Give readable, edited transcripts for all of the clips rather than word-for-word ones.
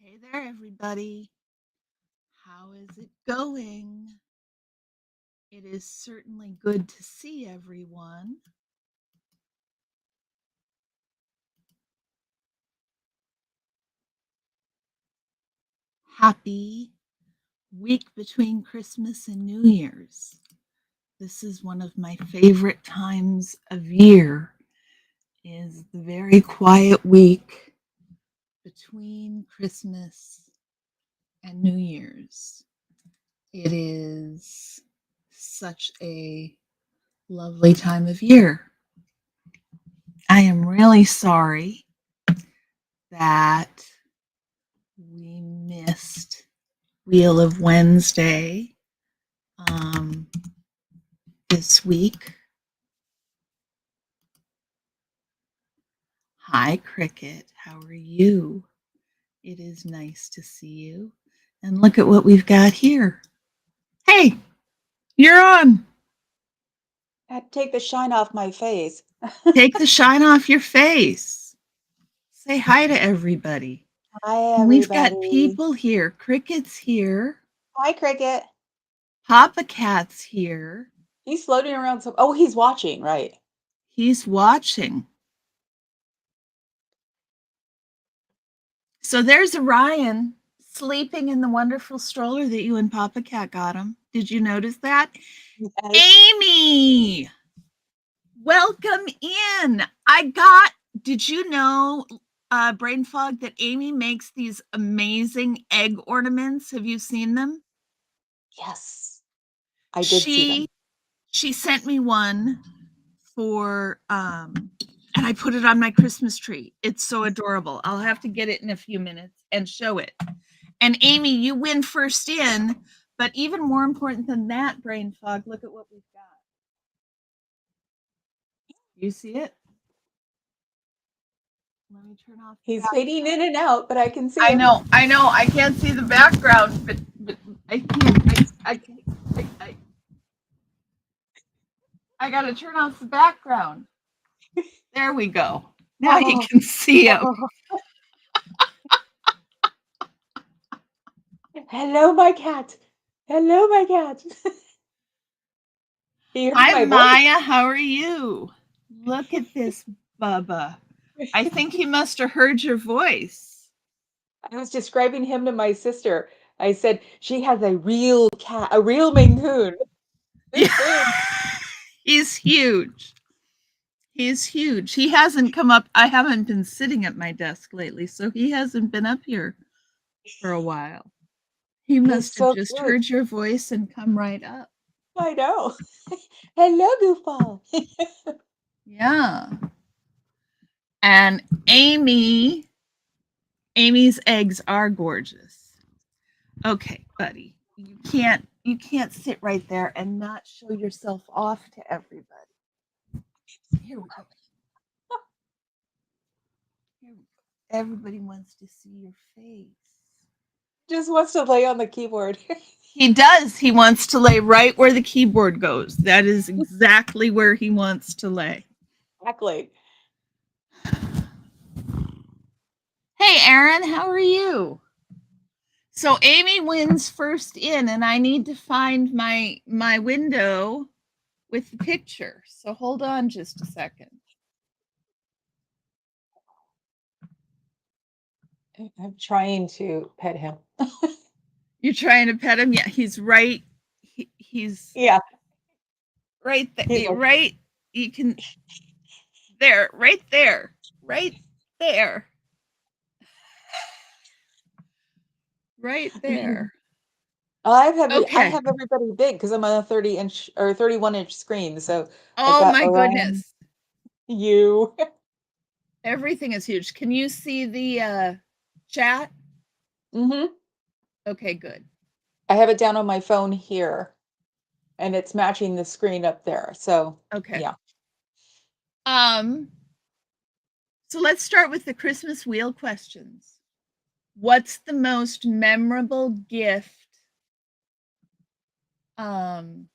Hey there, everybody. How is it going? It is certainly good to see everyone. Happy week between Christmas and New Year's. This is one of my favorite times of year is the very quiet week between Christmas and New Year's. It is such a lovely time of year. I am really sorry that we missed Wheel of Wednesday um, this week. Hi, Cricket. How are you? It is nice to see you. And look at what we've got here. Hey, you're on. I had to take the shine off my face. Take the shine off your face. Say hi to everybody. Hi, And we've got everybody. people here. Cricket's here. Hi, Cricket. Papa Cat's here. He's floating around some. Oh, he's watching, right? He's watching. So there's Ryan sleeping in the wonderful stroller that you and Papa Cat got him. Did you notice that? Yes. Amy, welcome in. Did you know, Brain Fog, that Amy makes these amazing egg ornaments? Have you seen them? Yes, I did see them. She sent me one for and I put it on my Christmas tree. It's so adorable. I'll have to get it in a few minutes and show it. And Amy, you win first in, but even more important than that, Brain Fog, look at what we've got. You see it? Let me turn off the He's back. fading in and out, but I can see him. I know. I can't see the background, but I can't. I gotta turn off the background. There we go. Now you Oh, can see him. oh. Hello, my cat. Hello, my cat. He heard Hi, my voice. Maya. How are you? Look at this, Bubba. I think he must have heard your voice. I was describing him to my sister. I said she has a real cat, a real Maine Coon. Yeah, This big. he's huge. He's huge. He hasn't come up. I haven't been sitting at my desk lately, so he hasn't been up here for a while. He He's must have so just cute. heard your voice and come right up. I know. Hello, Goofball. Yeah. And Amy's eggs are gorgeous. Okay, buddy. You can't sit right there and not show yourself off to everybody. Here we go. Here we go. Everybody wants to see your face. Just wants to lay on the keyboard. He does. He wants to lay right where the keyboard goes. That is exactly where he wants to lay. Exactly. Hey, Aaron, how are you? So Amy wins first in, and I need to find my window with the picture. So hold on just a second. I'm trying to pet him. You're trying to pet him? Yeah, he's right. He's Yeah. right He's there. like, Right. You can there. Right there. Right there. Right there. I Okay. have everybody big because I'm on a 30-inch or 31-inch screen. So I've Oh got my Orion, goodness. you. Everything is huge. Can you see the chat? hmm Okay, good. I have it down on my phone here, and it's matching the screen up there. So Okay. yeah. Um, so let's start with the Christmas wheel questions. What's the most memorable gift um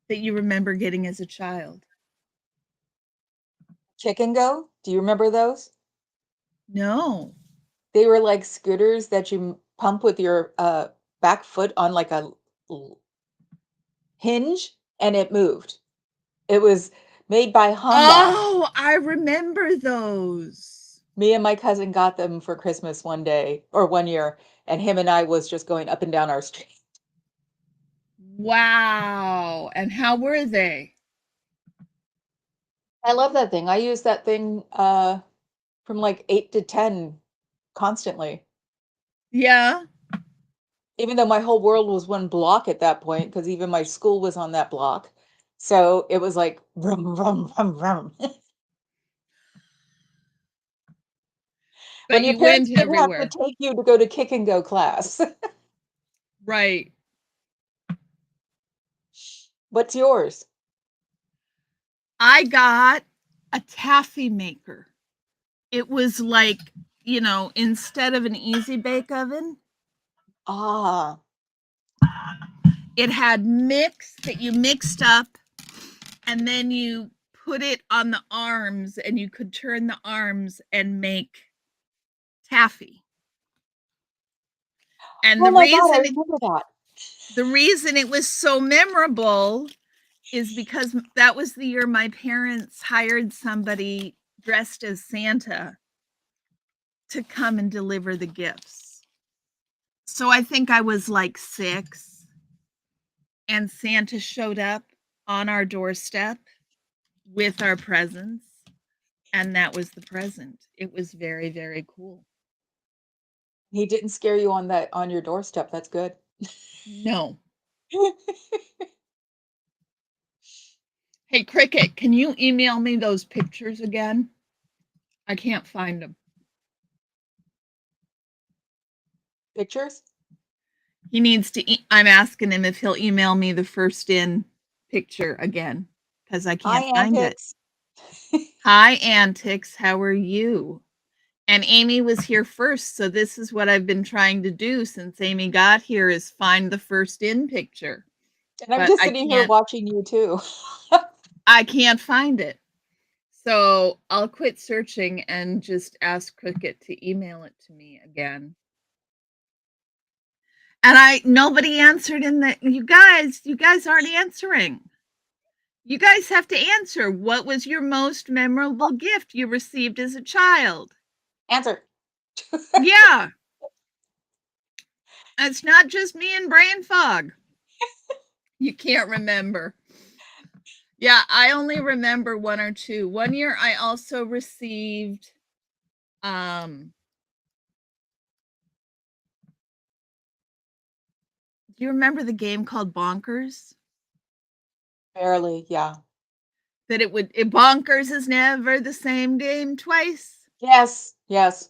that you remember getting as a child? Chicken Go. Do you remember those? No. They were like scooters that you pump with your, back foot on like a l hinge, and it moved. It was made by Honda. Oh, I remember those. Me and my cousin got them for Christmas one day or one year, and him and I was just going up and down our street. Wow. And how were they? I love that thing. I use that thing, from like 8 to 10 constantly, Yeah. even though my whole world was one block at that point, because even my school was on that block. So it was like vroom, vroom, vroom, vroom. But When your you parents went didn't have to everywhere. take you to go to kick and go class. Right. What's yours? I got a taffy maker. It was like, instead of an easy bake oven, Ah, it had mix that you mixed up and then you put it on the arms and you could turn the arms and make taffy. And oh my God, I remember that. the reason it was so memorable is because that was the year my parents hired somebody dressed as Santa to come and deliver the gifts. So I think I was like 6 and Santa showed up on our doorstep with our presents and that was the present. It was very, very cool. He didn't scare you on your doorstep. That's good. No. Hey, Cricket, can you email me those pictures again? I can't find them. Pictures? He needs to, I'm asking him if he'll email me the first in picture again because I Hi, can't find it. antics. Hi, Antics. How are you? And Amy was here first. So this is what I've been trying to do since Amy got here is find the first in picture. And I'm But just sitting here watching you too. I can't find it. So I'll quit searching and just ask Cricket to email it to me again. And nobody answered in the, you guys aren't answering. You guys have to answer. What was your most memorable gift you received as a child? Answer. Yeah. It's not just me and brain fog. You can't remember. Yeah, I only remember 1 or 2. One year I also received do you remember the game called Bonkers? Barely, yeah. That Bonkers is never the same game twice. Yes, yes.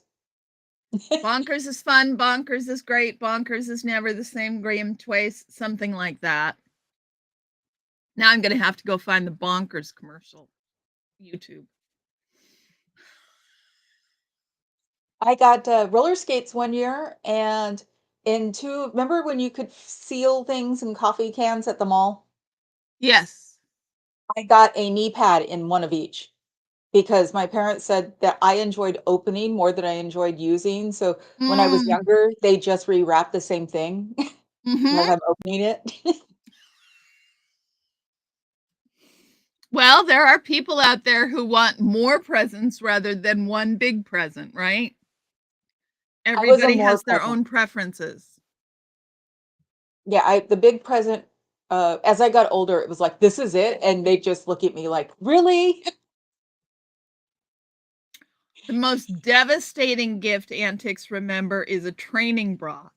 Bonkers is fun, Bonkers is great, Bonkers is never the same game twice, something like that. Now I'm going to have to go find the Bonkers commercial. YouTube. I got roller skates one year and in two, remember when you could seal things in coffee cans at the mall? Yes. I got a knee pad in one of each because my parents said that I enjoyed opening more than I enjoyed using. So when I was Mm. younger, they just rewrapped the same thing as Mm-hmm. I'm opening it. Well, there are people out there who want more presents rather than one big present, right? I was a Everybody more has their present. own preferences. Yeah, the big present, as I got older, it was like, "This is it," and they just look at me like, "Really?" The most devastating gift Antics remember is a training bra.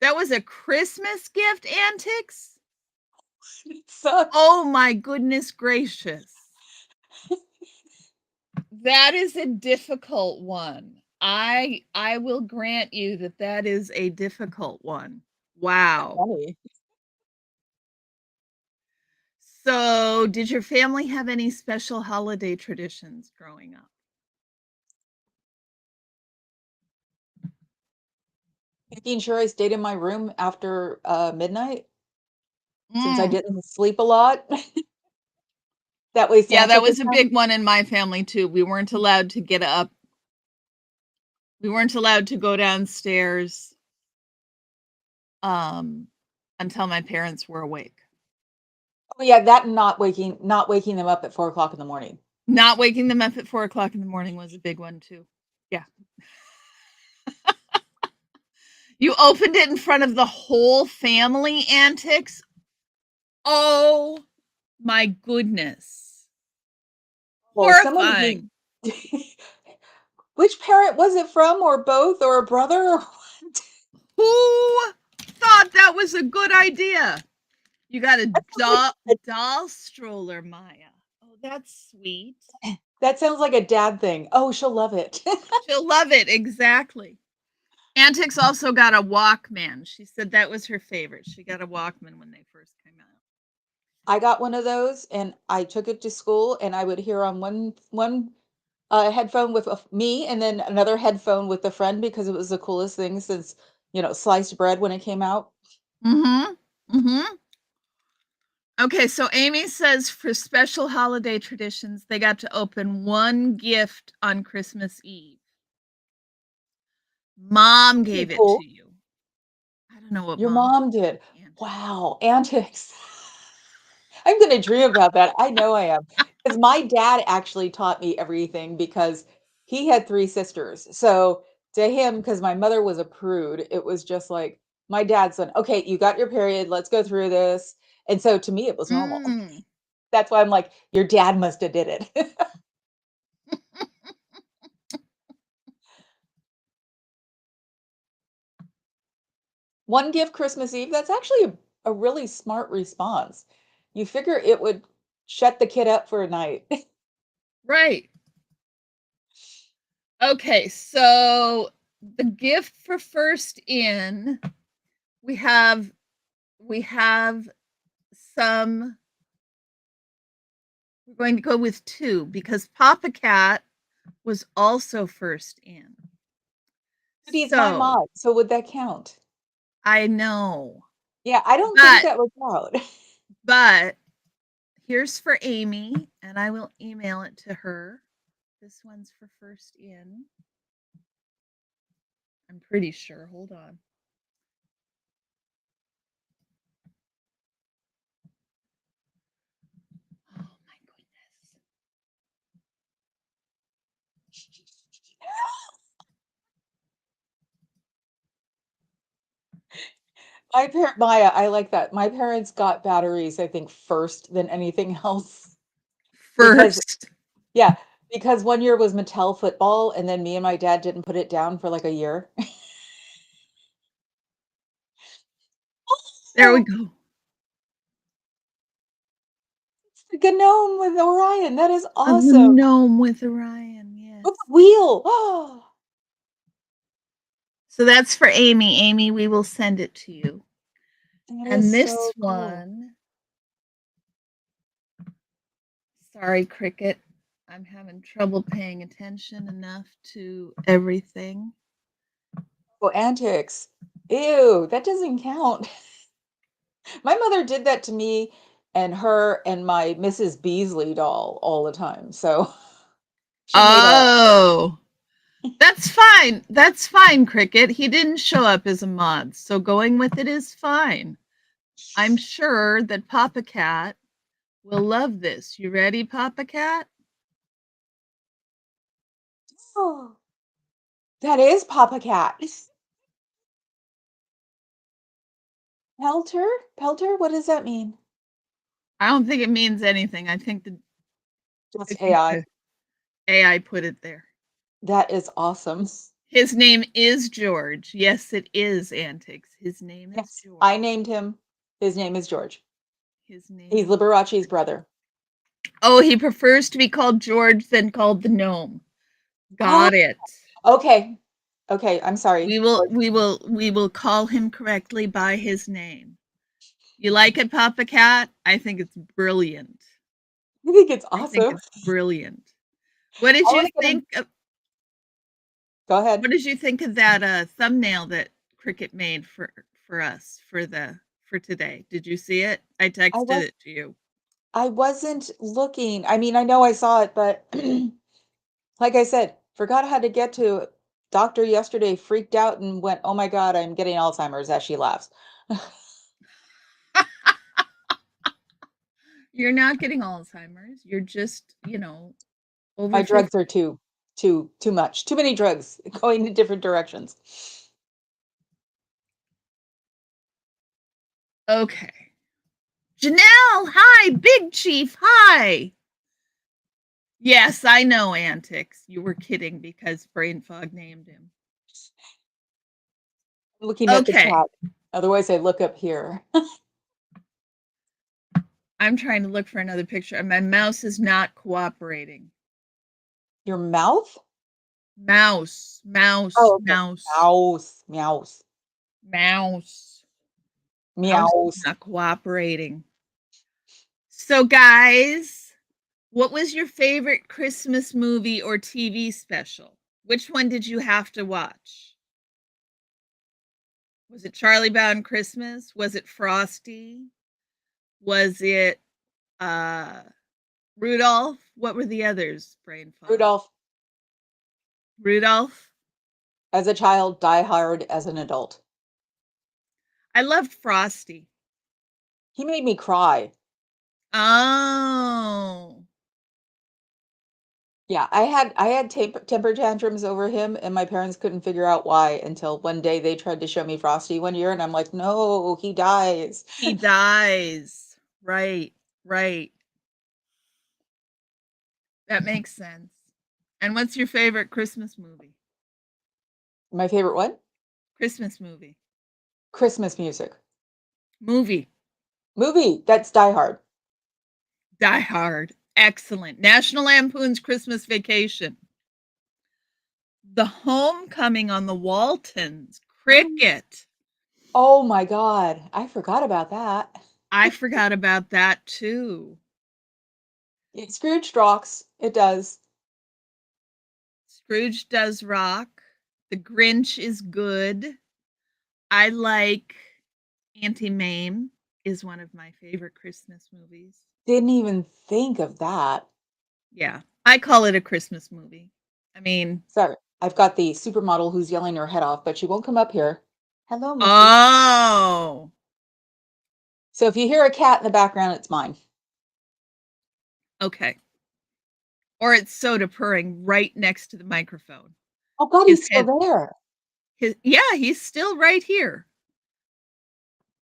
That was a Christmas gift, Antics? It sucks. Oh my goodness gracious. That is a difficult one. I will grant you that that is a difficult one. Wow. Funny. So, did your family have any special holiday traditions growing up? Making sure I stayed in my room after, midnight since I Mm. didn't sleep a lot. That way Yeah, Santa that could was a come. big one in my family too. We weren't allowed to get up We weren't allowed to go downstairs until my parents were awake. Oh, yeah, that and not waking them up at 4 o'clock in the morning. Not waking them up at 4 o'clock in the morning was a big one too. Yeah. You opened it in front of the whole family, Antics? Oh my goodness. Well, someone Horrifying. which parent was it from, or both, or a brother, or what? Who thought that was a good idea? You got a doll stroller, Maya. Oh, that's sweet. That sounds like a dad thing. Oh, she'll love it. She'll love it, exactly. Antics also got a Walkman. She said that was her favorite. She got a Walkman when they first came out. I got one of those, and I took it to school, and I would hear on one headphone with me, and then another headphone with a friend, because it was the coolest thing since, sliced bread when it came out. Mm-hmm. Mm-hmm. Okay, so Amy says for special holiday traditions, they got to open one gift on Christmas Eve. Mom gave it Cool. to you. I don't know what Your mom mom did. Antics. Wow, Antics. I'm gonna dream about that. I know I am. Because my dad actually taught me everything, because he had 3 sisters. So, to him, because my mother was a prude, it was just like, my dad said, "Okay, you got your period, let's go through this." And so to me, it was normal. Mm. That's why I'm like, "Your dad must have did it." One gift Christmas Eve, that's actually a really smart response. You figure it would shut the kid up for a night. Right. Okay, so the gift for first in, we have some. We're going to go with 2 because Papa Cat was also first in. But he's my So mod, so would that count? I know, Yeah, I don't think but that would count. but here's for Amy, and I will email it to her. This one's for first in. I'm pretty sure. Hold on. Oh my goodness. Maya, I like that. My parents got batteries, I think, first than anything else. Because First. yeah, because one year was Mattel football, and then me and my dad didn't put it down for like a year. There we Oh, go. it's the gnome with Orion. That is A awesome. gnome with Orion, yes. With a wheel. Oh, So that's for Amy. Amy, we will send it to you. that is And this so cool. one, sorry, Cricket, I'm having trouble paying attention enough to everything. Oh, Antics. Ew, that doesn't count. My mother did that to me and her and my Mrs. Beasley doll all the time. So she made all. Oh, that's fine. That's fine, Cricket. He didn't show up as a mod, so going with it is fine. I'm sure that Papa Cat will love this. You ready, Papa Cat? Oh, that is Papa Cat. Pelter? Pelter? What does that mean? I don't think it means anything. I Just think AI. the AI put it there. That is awesome. His name is George. Yes, it is Antics. His name is Yes, George. I named him. His name is George. His name He's is Liberace's brother. Oh, he prefers to be called George than called the gnome. Oh, Got it. okay. Okay, I'm sorry. We will call him correctly by his name. You like it, Papa Cat? I think it's brilliant. I think it's I think awesome. it's brilliant. What did I you want to get him. think of Go ahead. what did you think of that thumbnail that Cricket made for us for today? Did you see it? I I texted was it to you. I wasn't looking. I mean, I know I saw it, but like I said, forgot how to get to doctor yesterday freaked out and went, "Oh my god, I'm getting Alzheimer's," as she laughs. You're not getting Alzheimer's. You're just, over My 50. drugs are too much. Too many drugs going in different directions. Okay. Janelle, hi. Big Chief, hi. Yes, I know, Antics. You were kidding because Brain Fog named him. Looking at the Okay. chat. Otherwise, I look up here. I'm trying to look for another picture, and my mouse is not cooperating. Your mouth? Mouse, mouse, Oh, okay. mouse, Mouse, meows, mouse. Mouse is meows. not cooperating. So, guys, what was your favorite Christmas movie or TV special? Which one did you have to watch? Was it Charlie Brown Christmas? Was it Frosty? Was it uh Rudolph? What were the others, Brain Fog? Rudolph, Rudolph? as a child, Die Hard as an adult. I loved Frosty. He made me cry. Oh. Yeah, I had temper tantrums over him, and my parents couldn't figure out why until one day they tried to show me Frosty one year, and I'm like, "No, he dies." He dies. Right, right. That makes sense. And what's your favorite Christmas movie? My favorite one? Christmas movie. Christmas music. Movie. Movie, that's Die Hard. Die Hard. Excellent. National Lampoon's Christmas Vacation. The Homecoming on the Waltons. Cricket. Oh my god, I forgot about that. I forgot about that too. It Scrooge rocks. It does. Scrooge does rock. The Grinch is good. I like Auntie Mame is one of my favorite Christmas movies. Didn't even think of that. Yeah, I call it a Christmas movie. I mean, Sorry, I've got the supermodel who's yelling her head off, but she won't come up here. Hello, Misty. oh, So if you hear a cat in the background, it's mine. okay. Or it's Soda purring right next to the microphone. Oh god, His he's head, still there. yeah, he's still right here.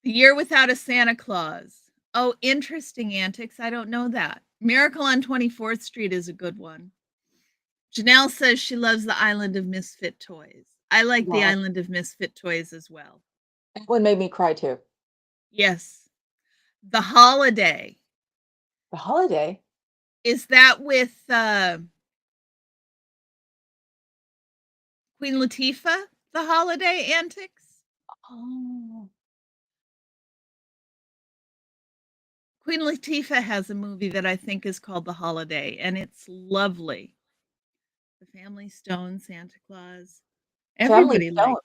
The Year Without a Santa Claus. Oh, interesting antics. I don't know that. Miracle on 24th Street is a good one. Janelle says she loves the Island of Misfit Toys. I like the Yeah, Island of Misfit Toys as well. that one made me cry too. Yes. The Holiday. The holiday. Is that with Queen Latifah? The Holiday Antics? Oh, Queen Latifah has a movie that I think is called The Holiday, and it's lovely. The Family Stone, Santa Claus. Family Everybody Stone. likes.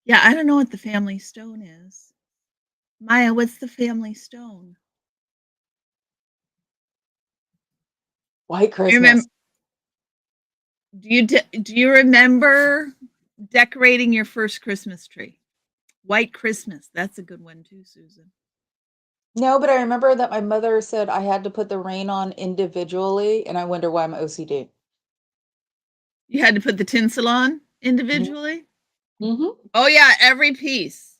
Yeah, I don't know what the Family Stone is. Maya, what's the Family Stone? White You remember? Christmas. Do you remember decorating your first Christmas tree? White Christmas. That's a good one too, Susan. No, but I remember that my mother said I had to put the rain on individually, and I wonder why I'm OCD. You had to put the tinsel on Mhm. individually? Mhm. Oh yeah, every piece.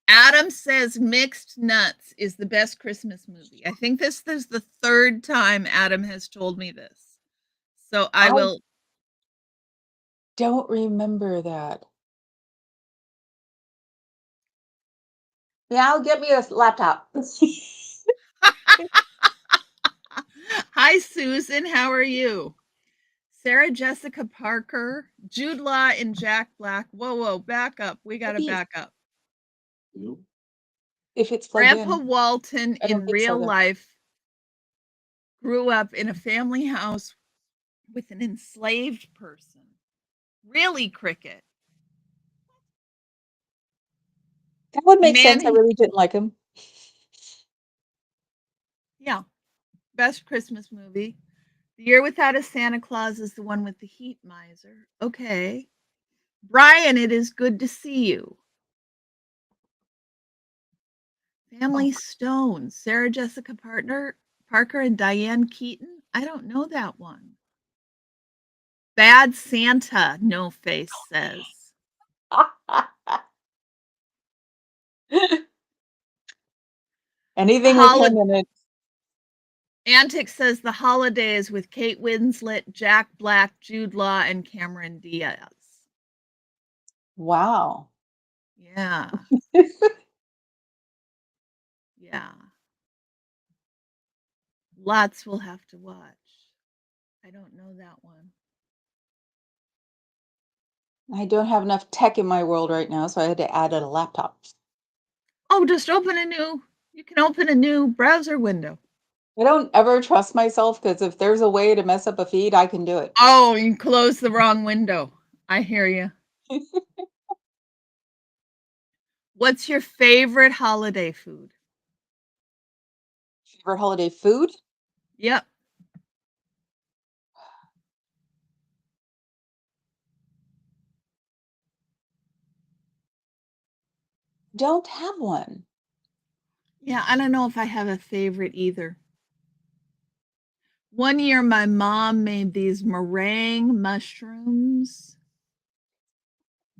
Adam says Mixed Nuts is the best Christmas movie. I think this is the third time Adam has told me this. So I I will. don't remember that. Now get me a laptop. Hi, Susan. How are you? Sarah Jessica Parker, Jude Law, and Jack Black. Whoa, whoa, back up. We got to Maybe back up. if it's plugged Grandpa in. Walton I don't in think so real though. life grew up in a family house with an enslaved person. Really, Cricket. That would make Man, sense. I really didn't like him. yeah, best Christmas movie. The Year Without a Santa Claus is the one with the heat miser. Okay. Brian, it is good to see you. Family Stone, Sarah Jessica Parker and Diane Keaton. I don't know that one. Bad Santa, No Face says. Anything with him in it. Antic says The Holidays with Kate Winslet, Jack Black, Jude Law, and Cameron Diaz. Wow. Yeah. Yeah. Lots we'll have to watch. I don't know that one. I don't have enough tech in my world right now, so I had to add a laptop. Oh, just you can open a new browser window. I don't ever trust myself because if there's a way to mess up a feed, I can do it. Oh, you closed the wrong window. I hear you. What's your favorite holiday food? Favorite holiday food? Yep. Don't have one. Yeah, I don't know if I have a favorite either. One year, my mom made these meringue mushrooms.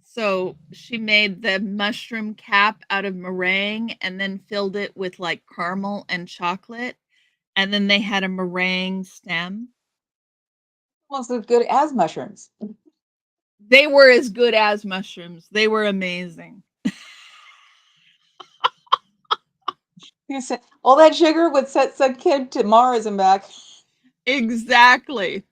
So she made the mushroom cap out of meringue and then filled it with like caramel and chocolate. And then they had a meringue stem. Almost as good as mushrooms. They were as good as mushrooms. They were amazing. You said all that sugar would set some kid to Mars and back. Exactly.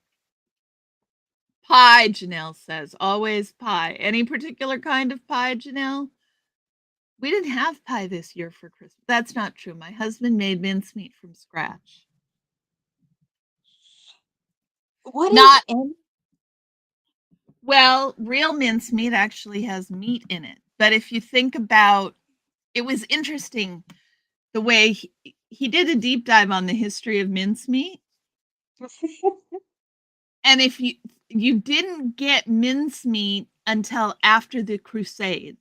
Pie, Janelle says. Always pie. Any particular kind of pie, Janelle? We didn't have pie this year for Christmas. That's not true. My husband made mincemeat from scratch. What Not is in? Well, real mincemeat actually has meat in it. But if you think about it was interesting the way he did a deep dive on the history of mincemeat. And if you didn't get mincemeat until after the Crusades.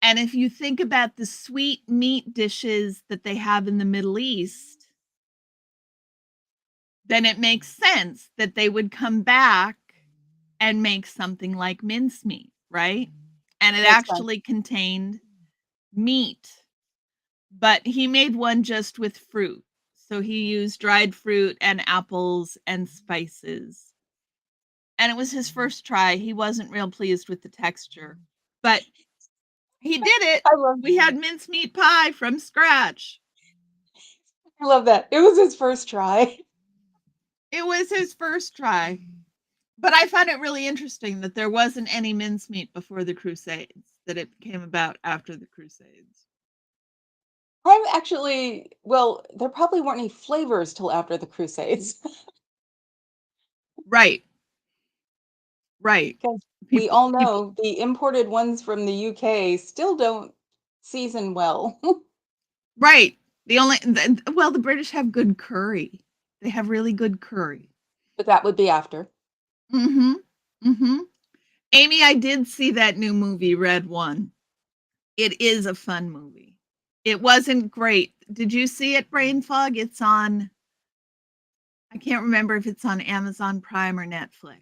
And if you think about the sweet meat dishes that they have in the Middle East, then it makes sense that they would come back and make something like mincemeat, right? And it Makes sense. actually contained meat. But he made one just with fruit. So he used dried fruit and apples and spices. And it was his first try. He wasn't real pleased with the texture, but he did it. I love We had mincemeat pie from scratch. I love that. It was his first try. It was his first try. But I found it really interesting that there wasn't any mincemeat before the Crusades, that it came about after the Crusades. I'm actually well, there probably weren't any flavors till after the Crusades. Right. Right. Because we People all people know the imported ones from the UK still don't season well. Right. The British have good curry. They have really good curry. But that would be after. Mhm. Mhm. Amy, I did see that new movie, Red One. It is a fun movie. It wasn't great. Did you see it, Brain Fog? It's on I can't remember if it's on Amazon Prime or Netflix. I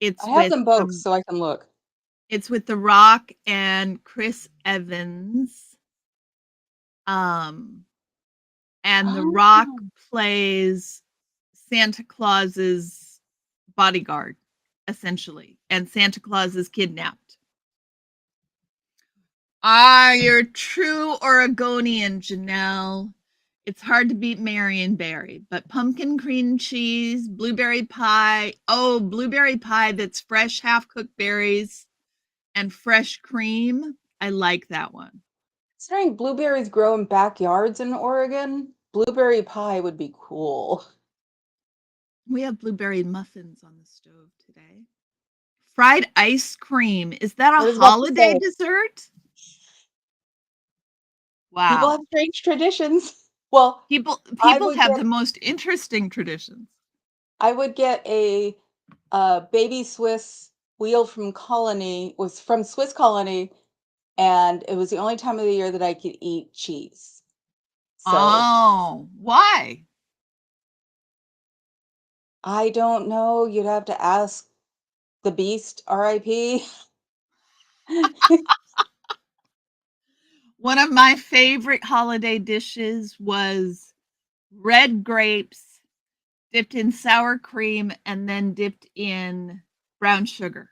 It's have with them both so I can look. it's with The Rock and Chris Evans. Um and The Rock Oh. plays Santa Claus's bodyguard, essentially, and Santa Claus is kidnapped. Ah, you're true Oregonian, Janelle. It's hard to beat Marionberry, but pumpkin cream cheese, blueberry pie. Oh, blueberry pie that's fresh half cooked berries and fresh cream. I like that one. Considering blueberries grow in backyards in Oregon, blueberry pie would be cool. We have blueberry muffins on the stove today. Fried ice cream. Is that I a was about to holiday say, dessert? people Wow. have strange traditions. Well, People I people would have get the most interesting traditions. I would get a, baby Swiss wheel from Colony was from Swiss Colony, and it was the only time of the year that I could eat cheese. So, Oh, why? I don't know, you'd have to ask the beast, RIP. One of my favorite holiday dishes was red grapes dipped in sour cream and then dipped in brown sugar.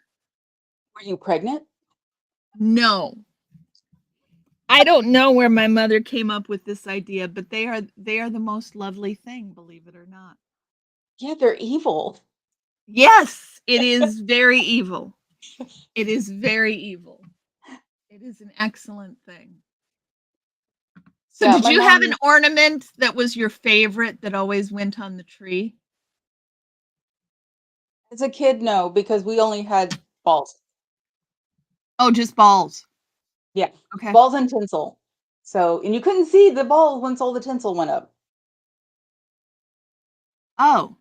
Were you pregnant? No. I don't know where my mother came up with this idea, but they are the most lovely thing, believe it or not. Yeah, they're evil. Yes, it is very evil. It is very evil. It is an excellent thing. So Yeah, did my you have mom an ornament that was your favorite that always went on the tree? as a kid, no, because we only had balls. Oh, just balls. Yeah, Okay. balls and tinsel. So and you couldn't see the balls once all the tinsel went up. Oh,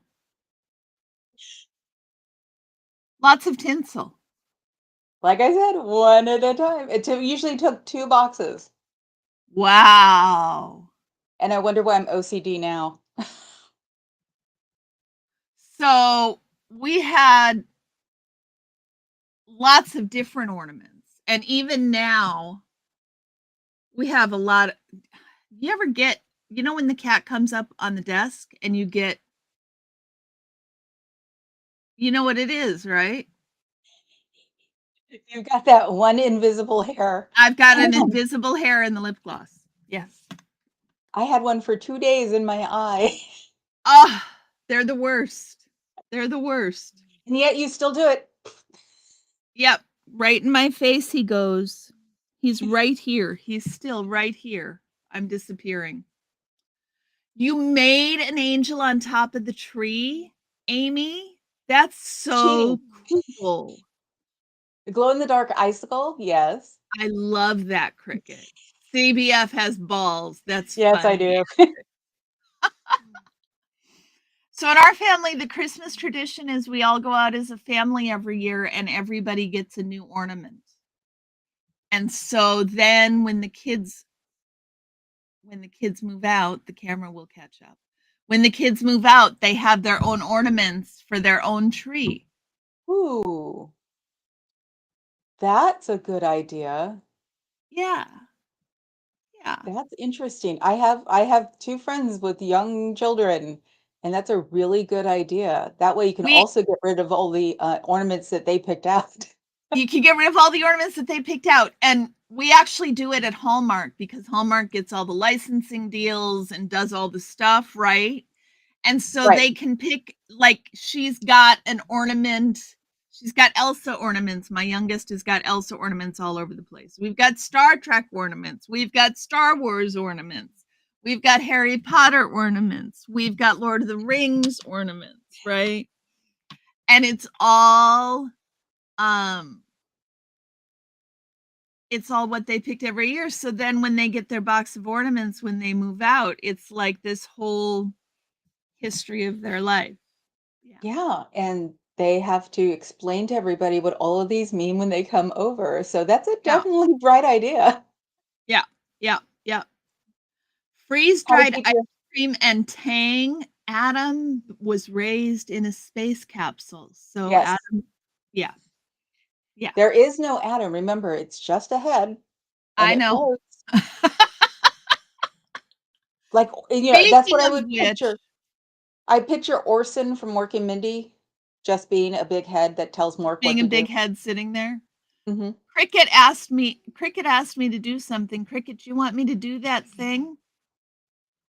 lots of tinsel. Like I said, one at a time. Usually took 2 boxes, Wow. and I wonder why I'm OCD now. So we had lots of different ornaments. And even now, we have a lot. You ever get, when the cat comes up on the desk and you get, you know what it is, right? You've got that one invisible hair. I've got I had an one invisible hair in the lip gloss. Yes. I had one for 2 days in my eye, Ah, they're the worst. They're the worst. and yet you still do it. Yep. Right in my face he goes. He's right here. He's still right here. I'm disappearing. You made an angel on top of the tree, Amy? That's Cheating. so cool. The glow in the dark icicle? Yes. I love that cricket. CBF has balls. That's Yes, I funny. do. So in our family, the Christmas tradition is we all go out as a family every year and everybody gets a new ornament. And so then when the kids move out, the camera will catch up. When the kids move out, they have their own ornaments for their own tree. Ooh, that's a good idea. Yeah. Yeah. That's interesting. I have 2 friends with young children, and that's a really good idea. That way you can We also get rid of all the, ornaments that they picked out. You can get rid of all the ornaments that they picked out, and we actually do it at Hallmark because Hallmark gets all the licensing deals and does all the stuff, right? And so Right. they can pick, like, she's got Elsa ornaments. My youngest has got Elsa ornaments all over the place. We've got Star Trek ornaments. We've got Star Wars ornaments. We've got Harry Potter ornaments. We've got Lord of the Rings ornaments, right? And um it's all what they picked every year. So then when they get their box of ornaments when they move out, it's like this whole history of their life. Yeah. Yeah, and they have to explain to everybody what all of these mean when they come over, so that's a Yeah. definitely bright idea. Yeah. Yeah. Yeah. How Freeze-dried did ice you cream and Tang. Adam was raised in a space capsule. So Yes, Adam, yeah. Yeah. there is no atom, remember, it's just a head, and I it know. floats. Like, that's what Speaking I of would which, picture. I picture Orson from Mork and Mindy just being a big head that tells Mork what being a to do. big head sitting there, Mhm. Cricket asked me to do something. Cricket, do you want me to do that thing?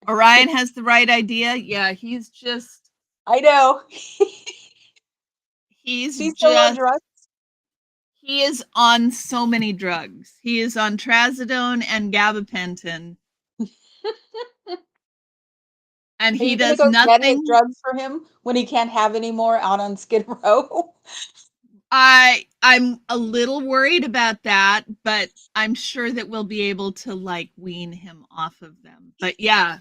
Orion has the right idea. Yeah, I know. he's She's still on just drugs? he is on so many drugs. He is on trazodone and gabapentin, and Are he you gonna does go get his nothing. drugs for him when he can't have any more out on Skid Row? I'm a little worried about that, but I'm sure that we'll be able to like wean him off of them. But yeah,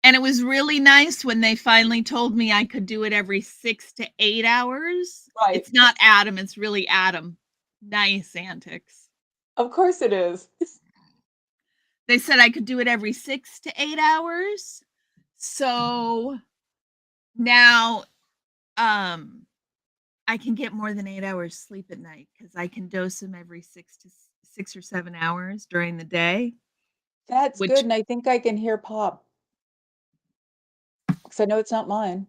And it was really nice when they finally told me I could do it every 6 to 8 hours. Right. It's not Adam, it's really Adam. Nice antics. Of course it is. They said I could do it every 6 to 8 hours. So now I can get more than 8 hours sleep at night because I can dose him every 6 or 7 hours during the day, That's which good, and I think I can hear Pop, because I know it's not mine.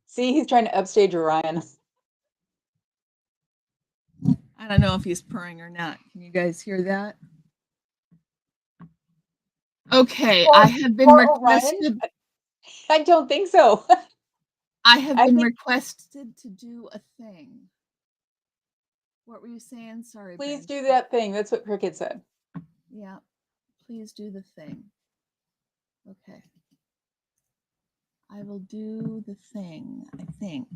See, he's trying to upstage Orion. I don't know if he's purring or not. Can you guys hear that? Okay, I have been Poor Orion? requested I don't think so. I have I been think requested to do a thing. What were you saying? Sorry, please Ben. do that thing. That's what Cricket said. Yeah, please do the thing. Okay. I will do the thing, I think.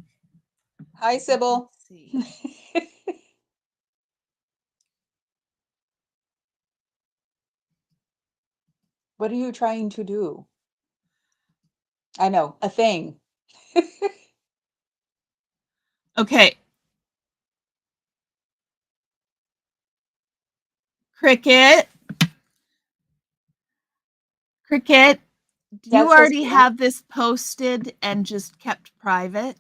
Hi, Sybil. Let's see. What are you trying to do? I know, a thing. Okay. Cricket. Cricket, do you That says already what? have this posted and just kept private?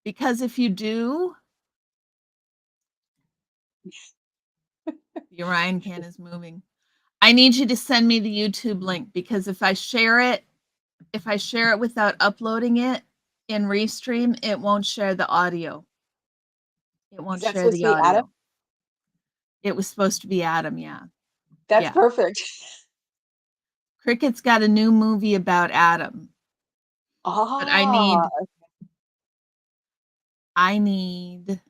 Because if you do, the Orion can is moving. I need you to send me the YouTube link because if I share it without uploading it in Restream, it won't share the audio. It Is won't that share supposed the to be Adam? audio. It was supposed to be Adam, yeah. That's Yeah. perfect. Cricket's got a new movie about Adam. But I Ah, need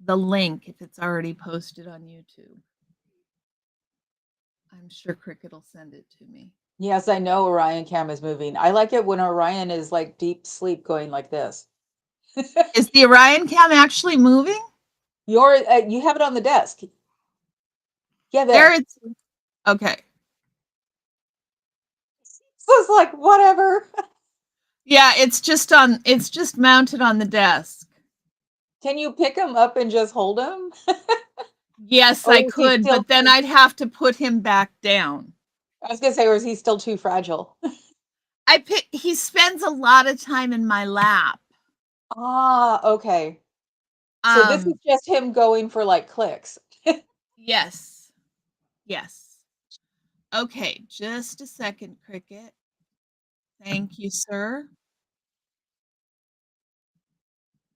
the link if it's already posted on YouTube. I'm sure Cricket will send it to me. yes, I know Orion Cam is moving. I like it when Orion is like deep sleep going like this. Is the Orion cam actually moving? You have it on the desk. Yeah, There there. it's okay. So it's like whatever. Yeah, it's just mounted on the desk. Can you pick him up and just hold him? Yes, Or I is he could, still but then too, I'd have to put him back down. I was gonna say, or is he still too fragile? He spends a lot of time in my lap. Ah, okay. So this is just him going for like clicks. Yes. Yes. Okay, just a second, Cricket. Thank you, sir.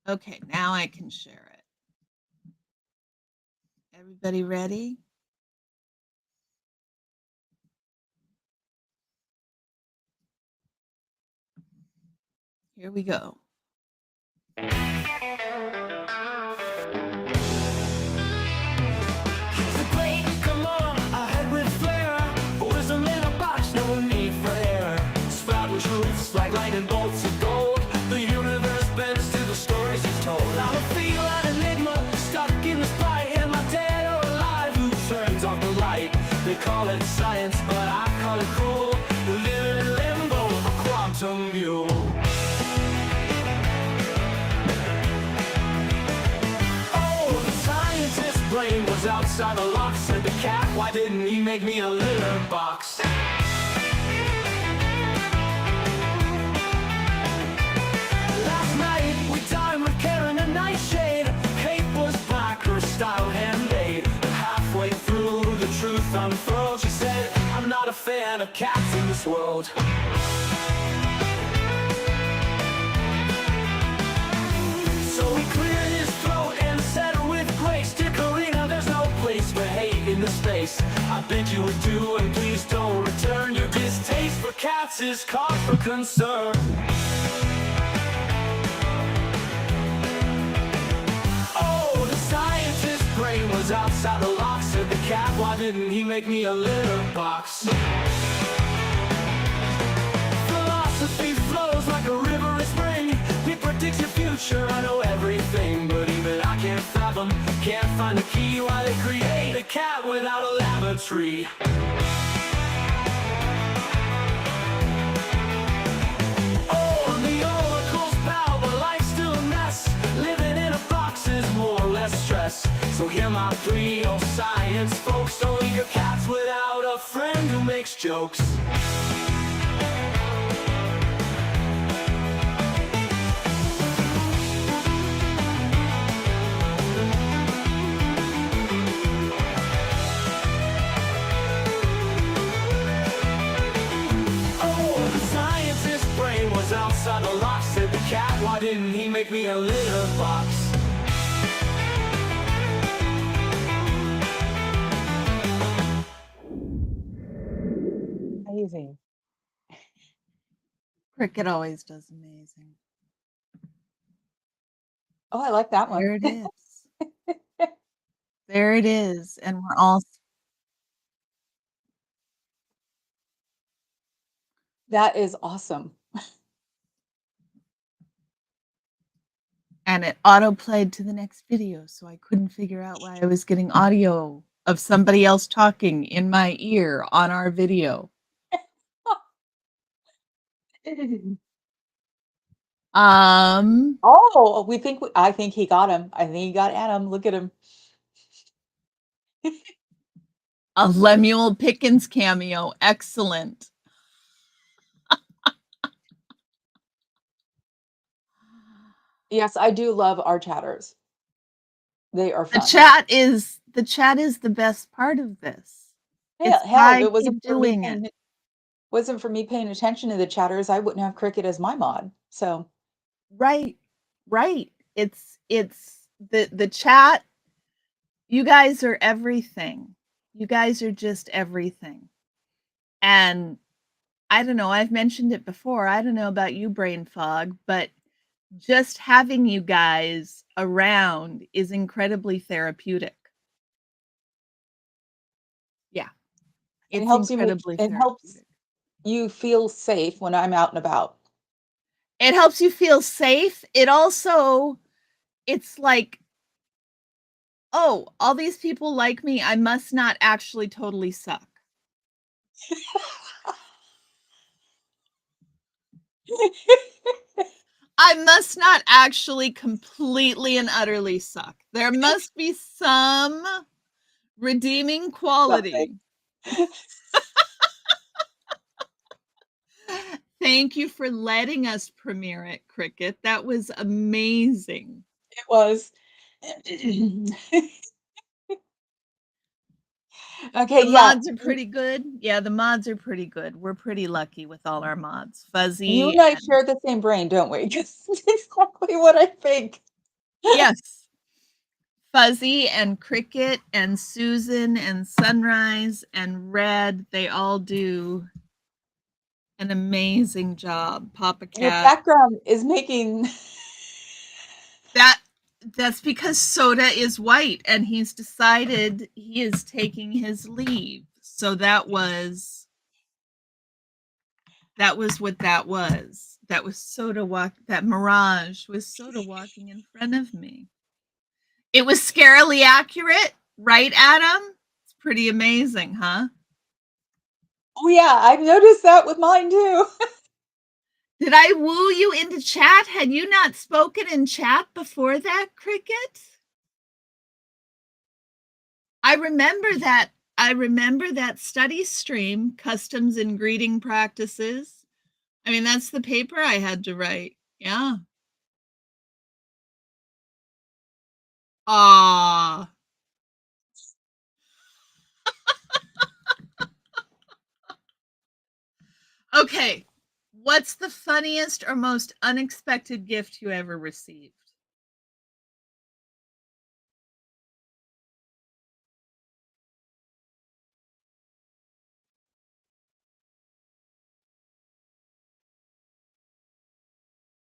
Okay, now I can share it. Everybody ready? Here we go. Like lightning bolts of gold, the universe bends to the stories he's told. I'm a feel an enigma, stuck in the spy, and my dead or alive who turns off the light. They call it science, but I call it cool. Living in limbo, a quantum mule. Oh, the scientist's brain was outside the lock, said the cat. Why didn't he make me a litter box? Unfurled, she said, I'm not a fan of cats in this world. So he cleared his throat and said with grace, dear Karina, there's no place for hate in this space. I bid you adieu and please don't return. Your distaste for cats is cause for concern. Oh, the scientist's brain was outside the lock, said the cat, why didn't he make me a litter box? Philosophy flows like a river future, I know everything, but even I can't fathom, can't find the key why they create a cat without a lavatory. Oh, and the oracle's bow, but life's still a mess. Living in a box is more or less stress. So hear my plea, oh science folks, don't leave your cats without a friend who makes jokes. Oh, the scientist's brain was outside the lock, said the cat, why didn't he make me a litter box? Amazing. Cricket always does amazing. Oh, I like that one. There it is. There it is. And we're all, That is awesome. and it auto played to the next video. So I couldn't figure out why I was getting audio of somebody else talking in my ear on our video. Oh, I think he got him. I think he got Adam. Look at him. A Lemuel Pickens cameo. Excellent. Yes, I do love our chatters. They are The fun. chat is the best part of this. Yeah, It's hell, why if I it wasn't keep for me doing paying it. wasn't for me paying attention to the chatters, I wouldn't have Cricket as my mod. So Right. Right. It's the chat. You guys are everything. You guys are just everything. And I don't know, I've mentioned it before. I don't know about you, Brain Fog, but just having you guys around is incredibly therapeutic. Yeah. it It's helps incredibly it helps therapeutic. you feel safe when I'm out and about. It helps you feel safe. It also, it's like, oh, all these people like me. I must not actually totally suck. I must not actually completely and utterly suck. There must be some redeeming quality. Thank you for letting us premiere it, Cricket. That was amazing. It was. Okay, The yeah. mods are pretty good. Yeah, the mods are pretty good. We're pretty lucky with all our mods. You Fuzzy and I and share the same brain, don't we? That's exactly what I think. yes. Fuzzy and Cricket and Susan and Sunrise and Red, they all do an amazing job. Papa Your Cat. background is making That's because Soda is white and he's decided he is taking his leave. So that was what that was. That was that mirage was Soda walking in front of me. It was scarily accurate, right, Adam? It's pretty amazing, huh? Oh yeah, I've noticed that with mine too. Did I woo you into chat? Had you not spoken in chat before that, Cricket? I remember that study stream, Customs and Greeting Practices. I mean, that's the paper I had to write. Yeah. Ah. Okay. What's the funniest or most unexpected gift you ever received?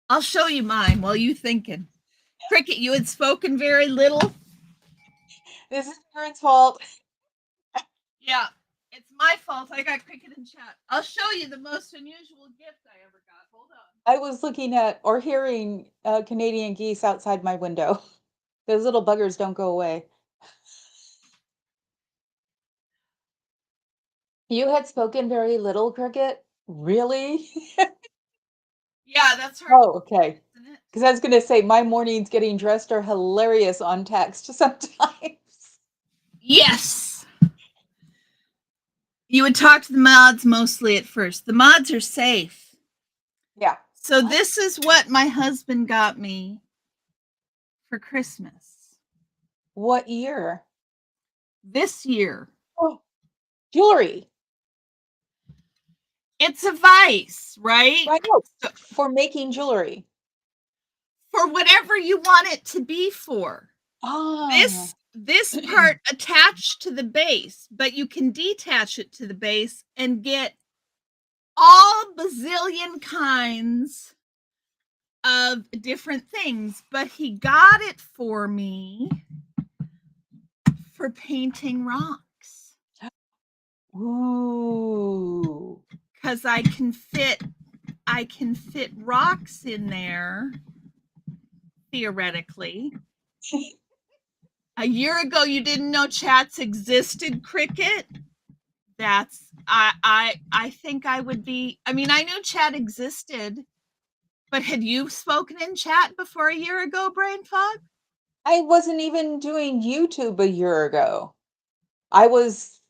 I'll show you mine while you thinking. Cricket, you had spoken very little. This is Aaron's fault. Yeah. It's my fault. I got cricket in chat. I'll show you the most unusual gift I ever got. Hold on. I was looking at or hearing Canadian geese outside my window. Those little buggers don't go away. You had spoken very little, Cricket? Really? Yeah, that's hard, Oh, okay. isn't it? Because I was gonna say my mornings getting dressed are hilarious on text sometimes. Yes. You would talk to the mods mostly at first. The mods are safe. Yeah. So What? this is what my husband got me for Christmas What year? this year. Oh, jewelry. It's a vice, right? I know. So For making jewelry. for whatever you want it to be for. Ah. This part attached to the base, but you can detach it to the base and get all bazillion kinds of different things. But he got it for me for painting rocks Ooh. because I can fit rocks in there theoretically. A year ago, you didn't know chats existed, Cricket. That's I think I would be. I mean, I knew chat existed, but had you spoken in chat before a year ago, Brain Fog? I wasn't even doing YouTube a year ago. I was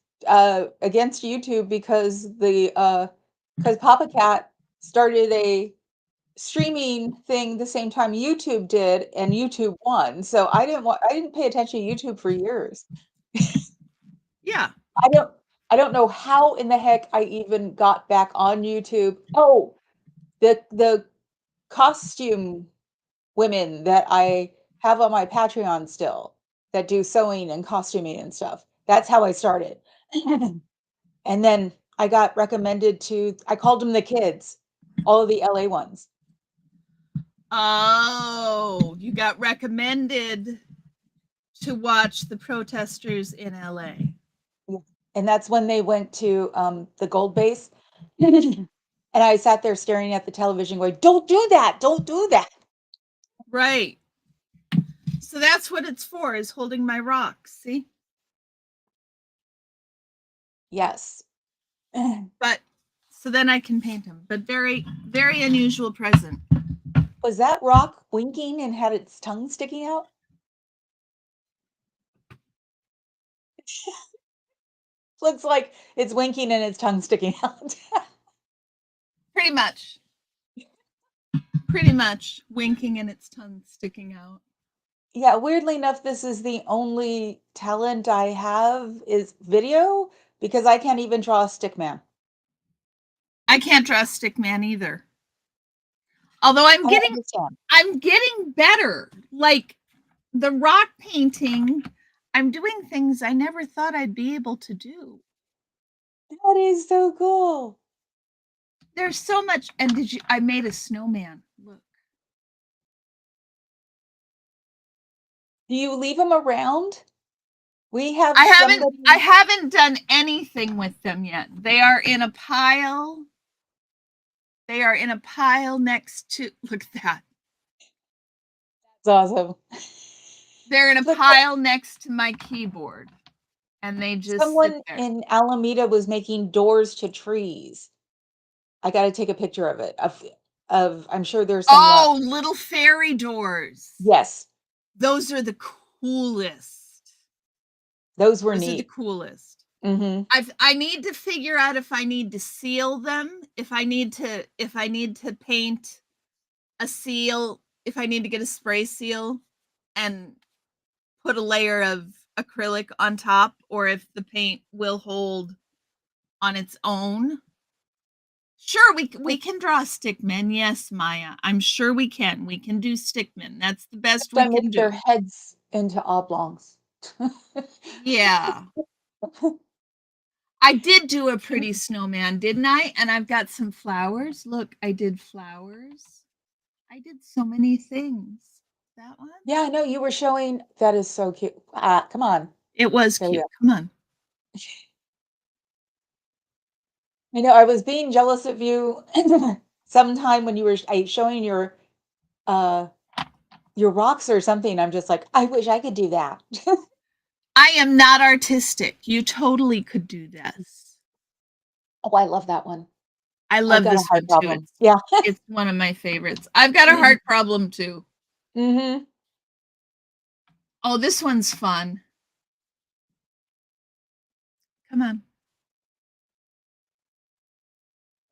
against YouTube because because Papa Cat started a streaming thing the same time YouTube did, and YouTube won. So I didn't pay attention to YouTube for years. Yeah. I don't know how in the heck I even got back on YouTube. Oh, the costume women that I have on my Patreon still that do sewing and costuming and stuff. That's how I started. And then I got recommended to I called them the kids, all of the LA ones. Oh, you got recommended to watch the protesters in LA. And that's when they went to the Gold Base. And I sat there staring at the television going, "Don't do that. Don't do that." Right. So that's what it's for, is holding my rocks. See? Yes. But so then I can paint them. But very, very unusual present. Was that rock winking and had its tongue sticking out? Looks like it's winking and its tongue sticking out. Pretty much. Pretty much winking and its tongue sticking out. Yeah, weirdly enough, this is the only talent I have is video because I can't even draw a stick man. I can't draw a stick man either. Although I don't understand. I'm getting better. Like the rock painting, I'm doing things I never thought I'd be able to do. That is so cool. There's so much. And I made a snowman. Look. Do you leave them around? We have I somebody. haven't done anything with them yet. They are in a pile. They are in a pile next to, look at that. That's awesome. They're in a Look, pile next to my keyboard. And they just someone sit there. in Alameda was making doors to trees. I got to take a picture of it. Of I'm sure there's some left. Oh, little fairy doors. Yes, Those are the coolest. those were Those are the neat. coolest. Mm-hmm. I need to figure out if I need to seal them, if I need to paint a seal, if I need to get a spray seal and put a layer of acrylic on top, or if the paint will hold on its own. Sure, we can draw stickmen. Yes, Maya. I'm sure we can. We can do stickmen. That's the best we I can make do. their heads into oblongs. Yeah. I did do a pretty snowman, didn't I? And I've got some flowers. Look, I did flowers. I did so many things. That one? Yeah, I know you were showing. That is so cute. Ah, come on. It was There we cute. go. Come on. I know I was being jealous of you sometime when you were showing uh your rocks or something. I'm just like, I wish I could do that. I am not artistic. You totally could do this. Oh, I love that one. I I've love got a this heart one too. problem. Yeah. It's one of my favorites. I've got a heart problem too. Mm-hmm. Oh, this one's fun. Come on.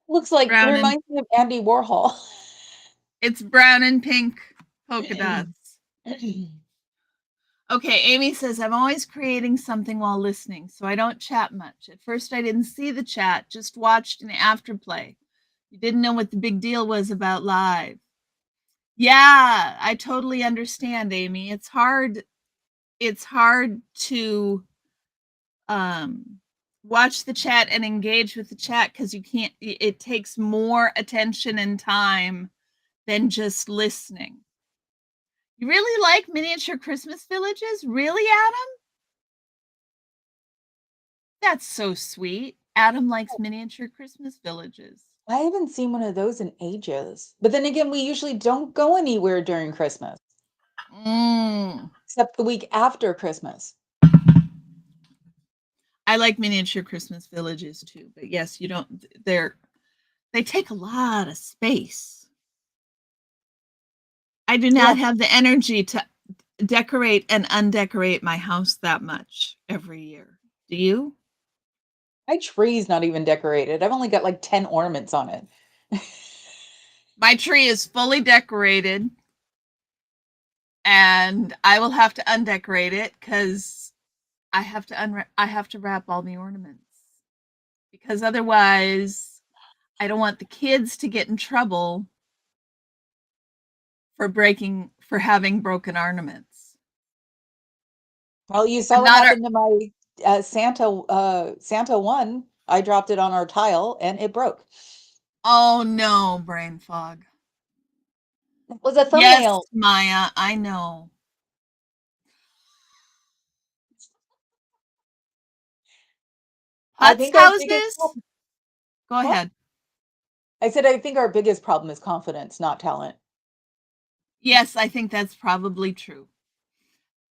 Looks like it Brown and reminds me of Andy Warhol. it's brown and pink polka dots. Okay, Amy says, I'm always creating something while listening, so I don't chat much. At first, I didn't see the chat, just watched an afterplay. You didn't know what the big deal was about live. Yeah, I totally understand, Amy. It's hard. It's hard to watch the chat and engage with the chat because you can't. It takes more attention and time than just listening. You really like miniature Christmas villages? Really, Adam? That's so sweet. Adam likes miniature Christmas villages. I haven't seen one of those in ages. But then again, we usually don't go anywhere during Christmas, Mm. except the week after Christmas. I like miniature Christmas villages too, but yes, you don't. They take a lot of space. I do not have the energy to decorate and undecorate my house that much every year. Do you? My tree's not even decorated. I've only got like 10 ornaments on it. My tree is fully decorated, and I will have to undecorate it because I have to wrap all the ornaments because otherwise I don't want the kids to get in trouble for having broken ornaments. Well, you saw I'm what not a happened to my Santa one. I dropped it on our tile and it broke. Oh no, brain fog. It was a Yes, thumbnail. Maya, I know. I Huts think our biggest houses? problem, Go what? ahead. I said I think our biggest problem is confidence, not talent. Yes, I think that's probably true.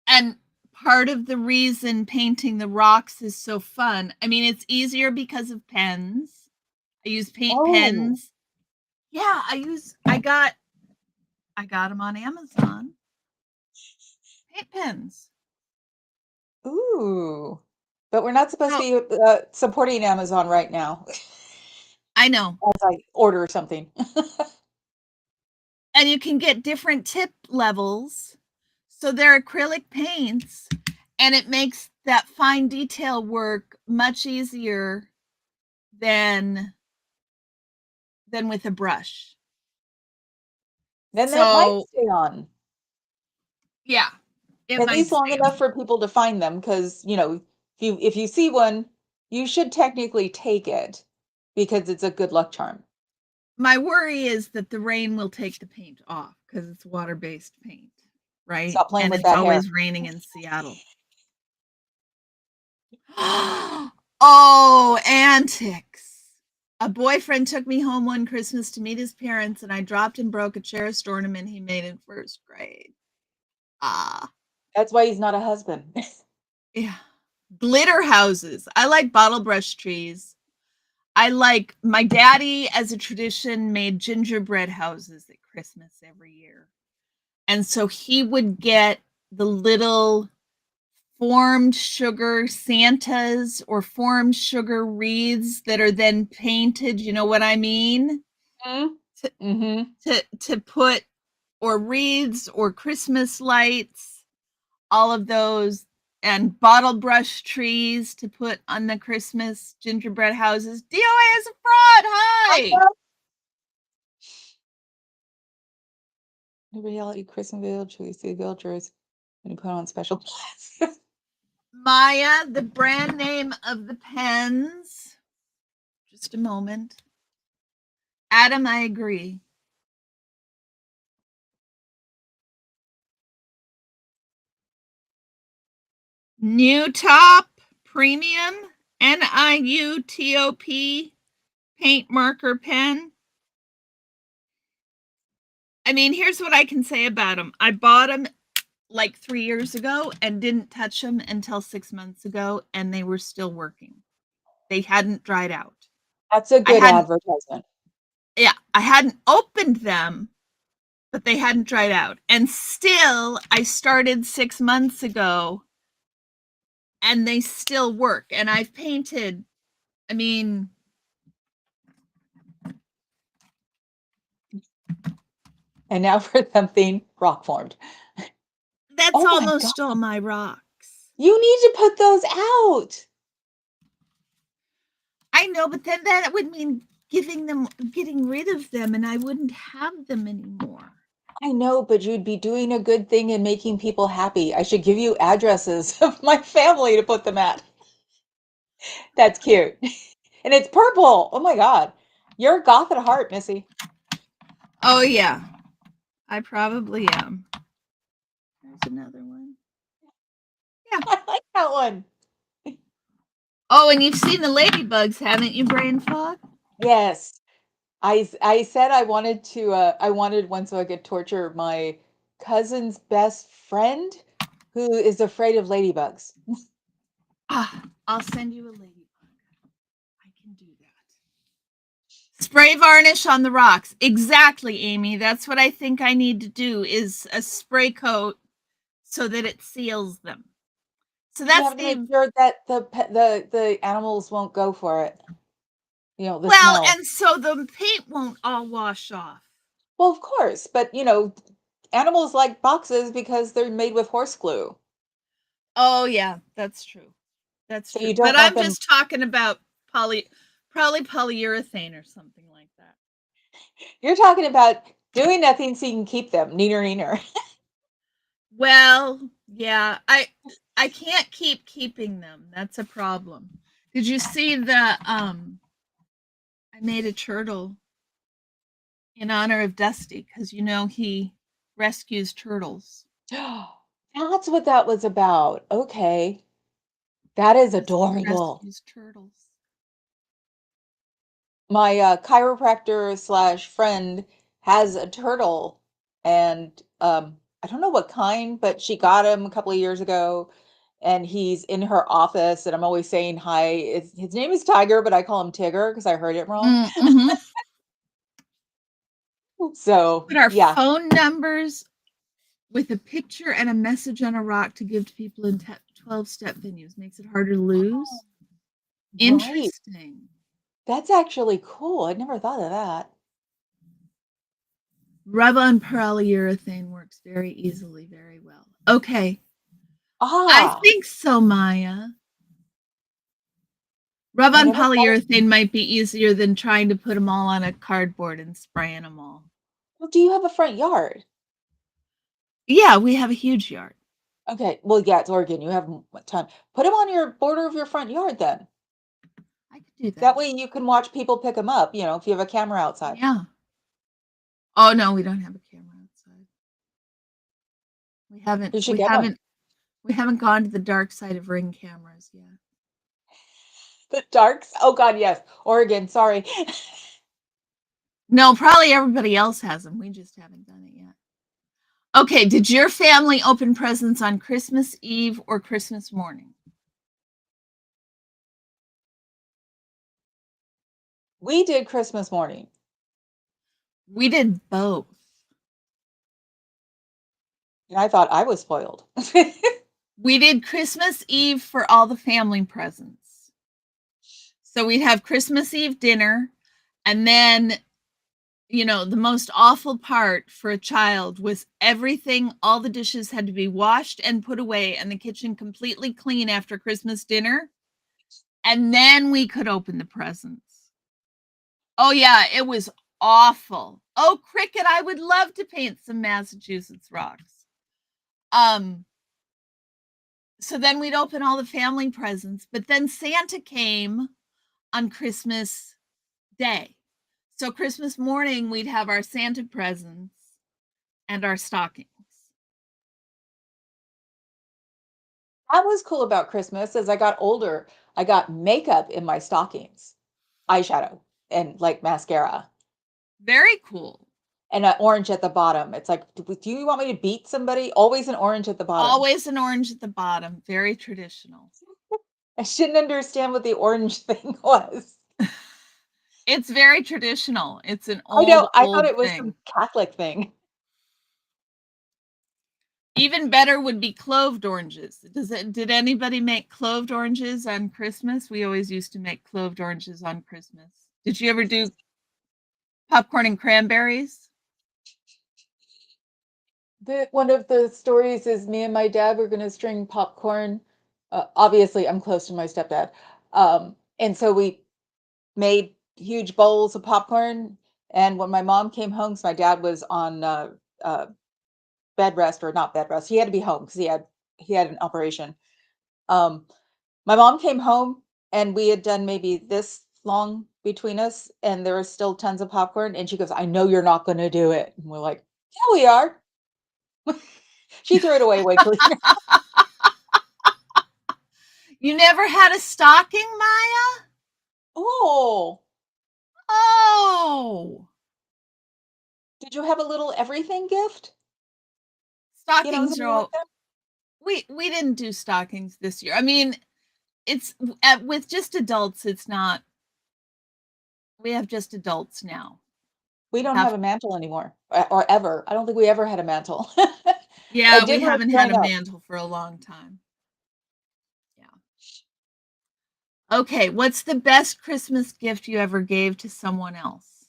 And part of the reason painting the rocks is so fun, I mean, it's easier because of pens. I use paint Oh, pens. Yeah, I got them on Amazon. Paint pens. ooh. But we're not supposed to So be supporting Amazon right now I know. as I order something. And you can get different tip levels. So they're acrylic paints, and it makes that fine detail work much easier than with a brush. Then that might So stay on. yeah, it At might least long stay enough on. for people to find them, because if you see one, you should technically take it because it's a good luck charm. My worry is that the rain will take the paint off because it's water-based paint, right? Stop playing And with it's that hair. always raining in Seattle. Oh, antics. A boyfriend took me home one Christmas to meet his parents, and I dropped and broke a cherished ornament he made in first grade. Ah, That's why he's not a husband. yeah. Glitter houses. I like bottle brush trees. I like my daddy, as a tradition, made gingerbread houses at Christmas every year. And so he would get the little formed sugar Santas or formed sugar wreaths that are then painted, you know what I mean? To, Mm-hmm. to put, or wreaths or Christmas lights, all of those, and bottle brush trees to put on the Christmas gingerbread houses. DOA is a fraud. Hi. The reality Christmas Village, we see villagers when you put on special plans. Maya, the brand name of the pens. Just a moment. Adam, I agree. New Top Premium, NIUTOP paint marker pen. I mean, here's what I can say about them. I bought them like 3 years ago and didn't touch them until 6 months ago, and they were still working. They hadn't dried out. That's a I good hadn't advertisement. Yeah, I hadn't opened them, but they hadn't dried out. And still, I started 6 months ago, and they still work. And I've painted, I mean, And now for something rock formed. that's Oh my god. almost all my rocks. You need to put those out. I know, but then that would mean getting rid of them, and I wouldn't have them anymore. I know, but you'd be doing a good thing and making people happy. I should give you addresses of my family to put them at. That's cute. And it's purple. Oh my god. You're goth at heart, Missy. Oh, yeah. I probably am. There's another one. I like that one. Oh, and you've seen the ladybugs, haven't you, Brain Fog? Yes. I said I wanted to I wanted one so I could torture my cousin's best friend who is afraid of ladybugs. Ah, I'll send you a ladybug. I can do that. Spray varnish on the rocks. Exactly, Amy. That's what I think I need to do is a spray coat so that it seals them. So You that's have to make the sure that the animals won't go for it. You know, the well, smell. and so the paint won't all wash off. Well, of course, but you know, animals like boxes because they're made with horse glue. Oh yeah, that's true. That's So true. you But don't want I'm them. just talking about probably polyurethane or something like that. You're talking about doing nothing so you can keep them. Neener, neener. Well, yeah, I can't keep keeping them. That's a problem. Did you see the I made a turtle in honor of Dusty because you know he rescues turtles. That's what that was about. Okay. That is Dusty adorable. rescues turtles. My chiropractor slash friend has a turtle, and I don't know what kind, but she got him a couple of years ago, and he's in her office, and I'm always saying hi. His name is Tiger, but I call him Tigger because I heard it wrong. Mm-hmm. So Put our yeah, phone numbers with a picture and a message on a rock to give to people in 12-step venues. Makes it harder to lose. right. Interesting. That's actually cool. I'd never thought of that. Rub-on polyurethane works very easily, very well. Okay. I Ah, think so, Maya. I Rub-on never thought of. polyurethane might be easier than trying to put them all on a cardboard and spraying them all. Well, do you have a front yard? Yeah, we have a huge yard. Okay. Well, yeah, it's Oregon. You have a ton. Put them on your border of your front yard then. I could do That that. way you can watch people pick them up, you know, if you have a camera outside. Yeah. Oh no, we don't have a camera outside. We haven't You should we get one. haven't we haven't gone to the dark side of Ring cameras yet. The darks. Oh God, yes. Oregon, sorry. No, probably everybody else has them. We just haven't done it yet. Okay, did your family open presents on Christmas Eve or Christmas morning? We did Christmas morning. We did both. And I thought I was spoiled. We did Christmas Eve for all the family presents. So we'd have Christmas Eve dinner, and then, you know, the most awful part for a child was everything, all the dishes had to be washed and put away, and the kitchen completely clean after Christmas dinner. And then we could open the presents. Oh, yeah, it was awful. Oh, Cricket, I would love to paint some Massachusetts rocks. So then we'd open all the family presents, but then Santa came on Christmas Day. So Christmas morning, we'd have our Santa presents and our stockings. What was cool about Christmas as I got older, I got makeup in my stockings, eyeshadow. and like mascara. Very cool. And an orange at the bottom. It's like, do you want me to beat somebody? Always an orange at the bottom. Always an orange at the bottom. Very traditional. I shouldn't understand what the orange thing was. It's very traditional. It's an I know. old, I thought old it was thing. some Catholic thing. Even better would be cloved oranges. Did anybody make cloved oranges on Christmas? We always used to make cloved oranges on Christmas. Did you ever do popcorn and cranberries? One of the stories is me and my dad were going to string popcorn. Obviously, I'm close to my stepdad. And so we made huge bowls of popcorn. And when my mom came home, because my dad was on bed rest, or not bed rest, he had to be home because he had an operation. My mom came home and we had done maybe this long between us, and there was still tons of popcorn. And she goes, "I know you're not going to do it." And we're like, "Yeah, we are." She threw it away way cleaner. You never had a stocking, Maya? Oh, Oh, did you have a little everything gift? stockings Something are like all, that? we didn't do stockings this year. I mean, it's with just adults, it's not. We have just adults now. We don't Have have a mantle anymore, or ever. I don't think we ever had a mantle. I Yeah, we did when I was haven't had growing a up. mantle for a long time. Yeah. Okay, what's the best Christmas gift you ever gave to someone else?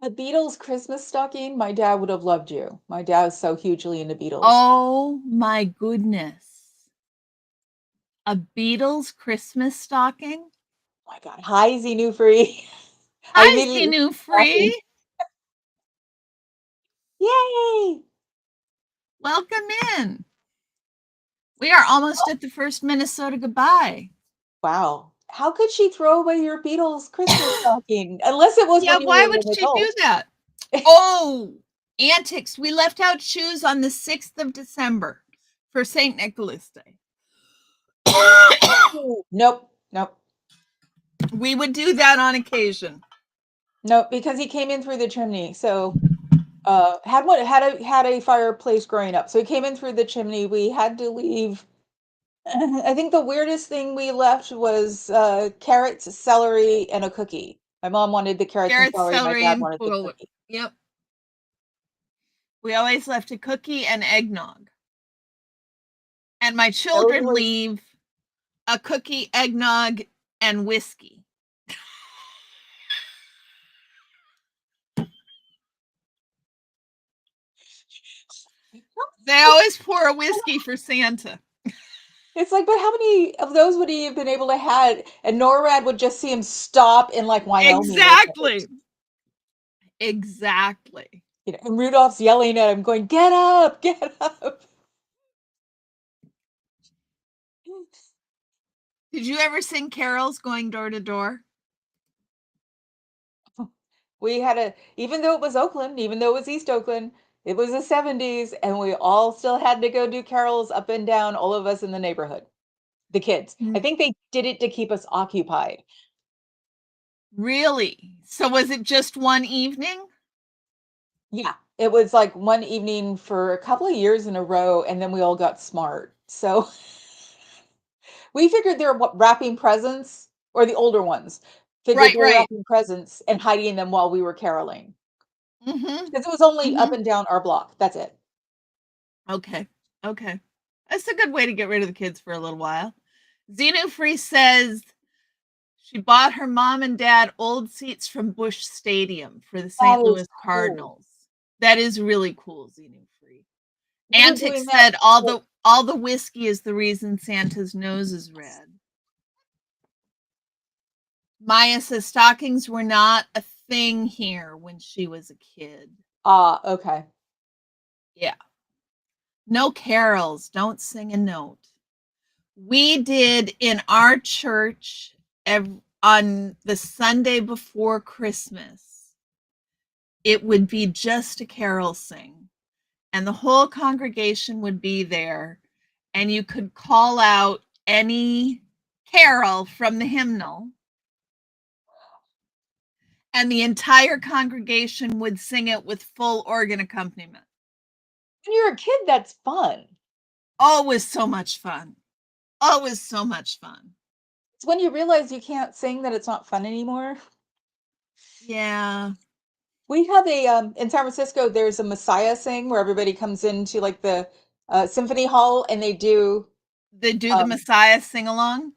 A Beatles Christmas stocking, my dad would have loved you. My dad is so hugely into Beatles. Oh my goodness. A Beatles Christmas stocking? Oh my God. Hi, Xenu Free. I Hi, immediately Xenu laughing. Free. Yay! Welcome in. We are almost at the first Minnesota goodbye. Wow. How could she throw away your Beatles Christmas stocking? Unless it was Yeah, when you why were would an she do adult. that? Oh, antics. We left out shoes on the 6th of December for St. Nicholas Day. Nope. Nope. We would do that on occasion. Nope. Because he came in through the chimney. So had a fireplace growing up. So he came in through the chimney. We had to leave. I think the weirdest thing we left was carrots, celery, and a cookie. My mom wanted the carrots and Carrots, celery. My celery, dad and wanted the boiler. cookie. Yep. We always left a cookie and eggnog. And my Those children were leave a cookie, eggnog, and whiskey. They always pour a whiskey for Santa. It's like, but how many of those would he have been able to had? And NORAD would just see him stop in like Wyoming or something. Exactly. Exactly. And Rudolph's yelling at him, going, "Get up, get up." Did you ever sing carols going door to door? We had even though it was Oakland, even though it was East Oakland, it was the 70s, and we all still had to go do carols up and down, all of us in the neighborhood. The kids. I think they did it to keep us occupied. Really? So was it just one evening? Yeah. It was like one evening for a couple of years in a row, and then we all got smart. So we figured they were wrapping presents, or the older ones figured Right, they were right. wrapping presents and hiding them while we were caroling. Mm-hmm. Because it was only up Mm-hmm. and down our block. That's it. Okay. Okay. That's a good way to get rid of the kids for a little while. Xenu Free says she bought her mom and dad old seats from Busch Stadium for the St. That is Louis cool. Cardinals. That is really cool, Xenu Free. We were Antics doing that. said all the whiskey is the reason Santa's nose is red. Maya says stockings were not a thing here when she was a kid. Ah, okay. Yeah. No carols, don't sing a note. We did in our church on the Sunday before Christmas. It would be just a carol sing, and the whole congregation would be there, and you could call out any carol from the hymnal, And the entire congregation would sing it with full organ accompaniment. When you're a kid, that's fun. Oh, it was so much fun. Oh, it was so much fun. It's when you realize you can't sing that it's not fun anymore. Yeah. We have a in San Francisco, there's a Messiah sing where everybody comes into like the symphony hall and they do They do the um Messiah sing along.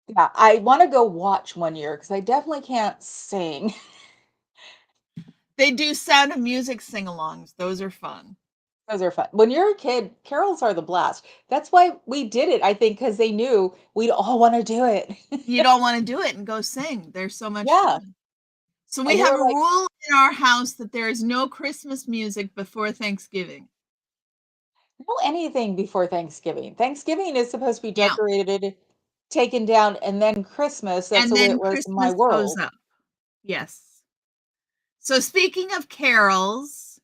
yeah, I want to go watch one year because I definitely can't sing. They do Sound of Music sing alongs. Those are fun. Those are fun. When you're a kid, carols are the blast. That's why we did it, I think, because they knew we'd all want to do it. You don't want to do it and go sing. They're so much Yeah. fun. So we And have we're a like, rule in our house that there is no Christmas music before Thanksgiving. no anything before Thanksgiving. Thanksgiving is supposed to be Yeah. decorated, taken down, and then Christmas. That's And the way then it was in my Christmas goes world. up. Yes. So speaking of carols,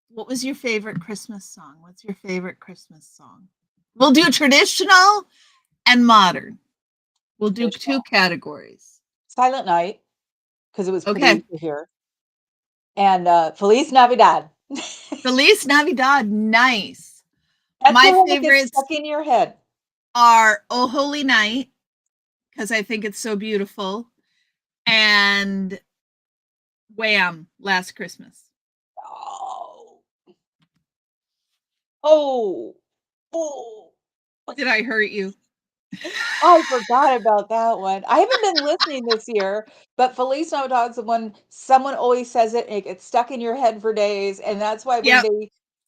what was your favorite Christmas song? What's your favorite Christmas song? We'll do traditional and modern. We'll do two Traditional. categories. Silent Night, because it was pretty Okay. easy here. And Feliz Navidad. Feliz Navidad, nice. That's the My one that gets favorites stuck in your head. are Oh Holy Night, because I think it's so beautiful, and Wham! Last Christmas. Oh. Oh. Oh. Did I hurt you? I forgot about that one. I haven't been listening this year, but Feliz Navidad's the one someone always says it, and it gets stuck in your head for days, and that's why Yep.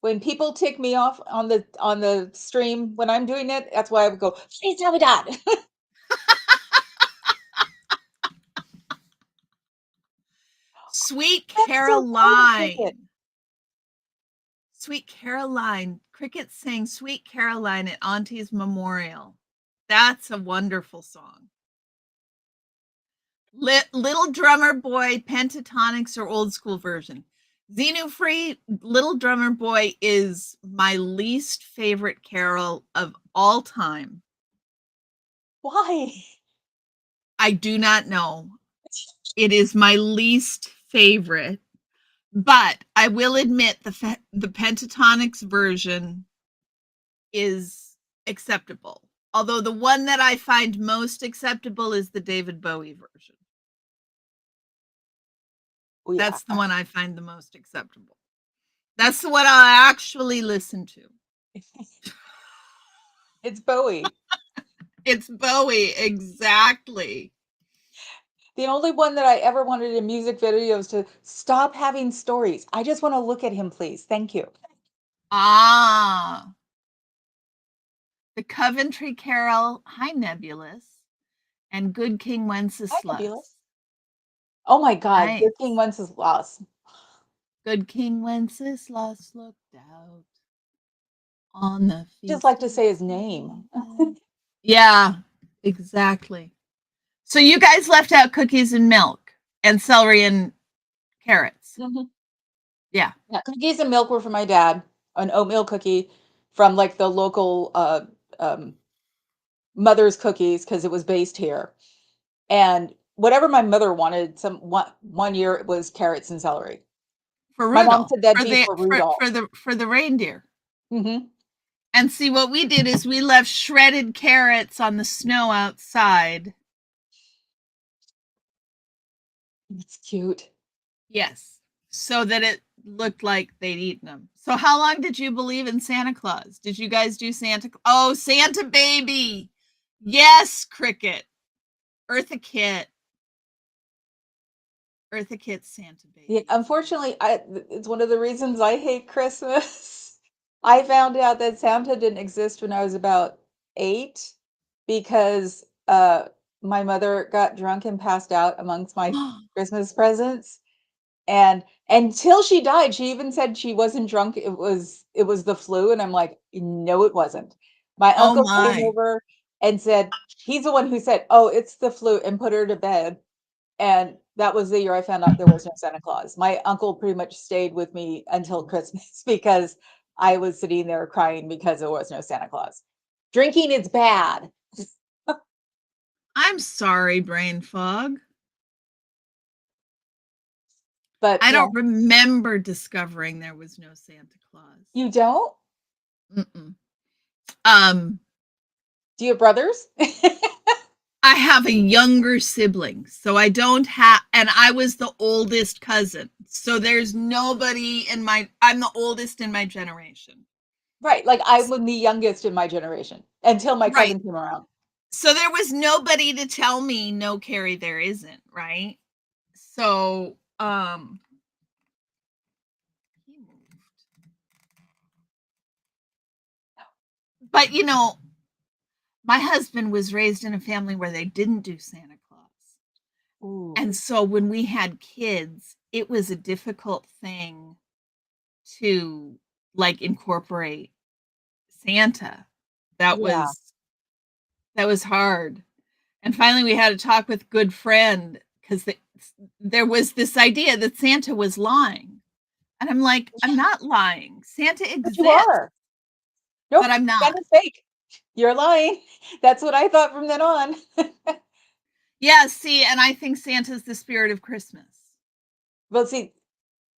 when people tick me off on the stream when I'm doing it, that's why I would go, "Feliz Navidad." Sweet That's so cool, Cricket. Caroline. Sweet Caroline. Cricket sang Sweet Caroline at Auntie's memorial. That's a wonderful song. Little Drummer Boy, Pentatonics, or old school version. Xenu Free, Little Drummer Boy is my least favorite carol of all time. Why? I do not know. It is my least favorite, but I will admit the Pentatonics version is acceptable. Although the one that I find most acceptable is the David Bowie version. Oh, yeah. That's the one I find the most acceptable. That's the one I actually listen to. It's Bowie. It's Bowie, exactly. The only one that I ever wanted in music videos to stop having stories. I just wanna look at him, please. Thank you. Ah, the Coventry Carol, Hi Nebulous, and Good King Hi, Wenceslas. Nebulous. Oh my god, Nice. Good King Wenceslas. Good King Wenceslas looked out on the Just feast. like to say his name. Yeah, exactly. So you guys left out cookies and milk and celery and carrots. Mhm. Yeah. Yeah, cookies and milk were for my dad, an oatmeal cookie from, like, the local, Mother's Cookies because it was based here, and whatever my mother wanted, one year it was carrots and celery. For My mom Rudolph. said that'd For be the for Rudolph. for the reindeer. Mhm. And see what we did is we left shredded carrots on the snow outside. It's cute. Yes. So that it looked like they'd eaten them. So how long did you believe in Santa Claus? Did you guys do Santa? Oh, Santa baby. Yes, Cricket. Eartha Kitt. Eartha Kitt's Santa Yeah, baby. unfortunately, it's one of the reasons I hate Christmas. I found out that Santa didn't exist when I was about 8 because, my mother got drunk and passed out amongst my Christmas presents, and until she died, she even said she wasn't drunk, it was the flu, and I'm like, "No, it wasn't." My Oh uncle came my. over and said he's the one who said, "Oh, it's the flu," and put her to bed. And that was the year I found out there was no Santa Claus. My uncle pretty much stayed with me until Christmas because I was sitting there crying because there was no Santa Claus. Drinking is bad. I'm sorry, brain fog. But I yeah, don't remember discovering there was no Santa Claus. you don't? Mm-mm. Um, Do you have brothers? I have a younger sibling, so I don't have, and I was the oldest cousin. So there's nobody in I'm the oldest in my generation. Right. Like I was the youngest in my generation until my Right. cousin came around. So there was nobody to tell me, no, Carrie, there isn't, right? So, he moved. But you know, my husband was raised in a family where they didn't do Santa Claus. Ooh. And so when we had kids, it was a difficult thing to like incorporate Santa. That Yeah. was hard. And finally we had a talk with good friend because there was this idea that Santa was lying. And I'm like, I'm not lying. Santa But exists, you are. Nope. but I'm not. Santa's fake. You're lying. That's what I thought from then on. Yeah, see, and I think Santa's the spirit of Christmas. Well, see,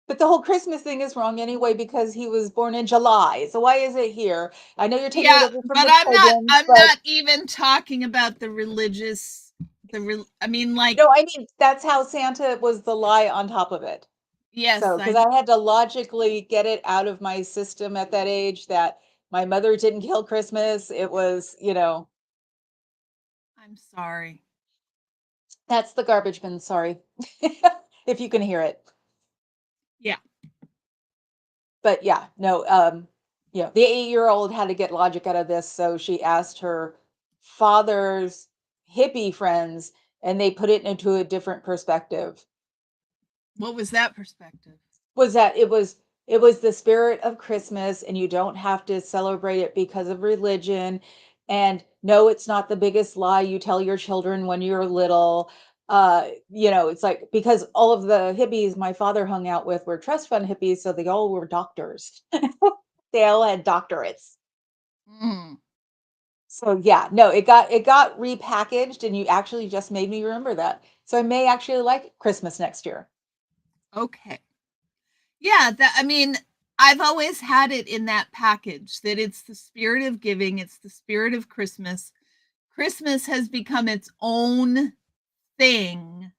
but the whole Christmas thing is wrong anyway because he was born in July. So why is it here? I know you're taking it Yeah, over from but the pagans, I'm but not even talking about the religious I mean like no, I mean that's how Santa was the lie on top of it. yes, So, because I had to logically get it out of my system at that age that my mother didn't kill Christmas. It was, I'm sorry. that's the garbage bin. Sorry. If you can hear it. Yeah. But yeah, no, the 8-year-old had to get logic out of this. So she asked her father's hippie friends and they put it into a different perspective. What was that perspective? Was that it was the spirit of Christmas and you don't have to celebrate it because of religion. And no, it's not the biggest lie you tell your children when you're little. It's like because all of the hippies my father hung out with were trust fund hippies, so they all were doctors. They all had doctorates. Mm, So yeah, no, it got repackaged and you actually just made me remember that. So I may actually like Christmas next year. okay. Yeah, I mean, I've always had it in that package that it's the spirit of giving, it's the spirit of Christmas. Christmas has become its own thing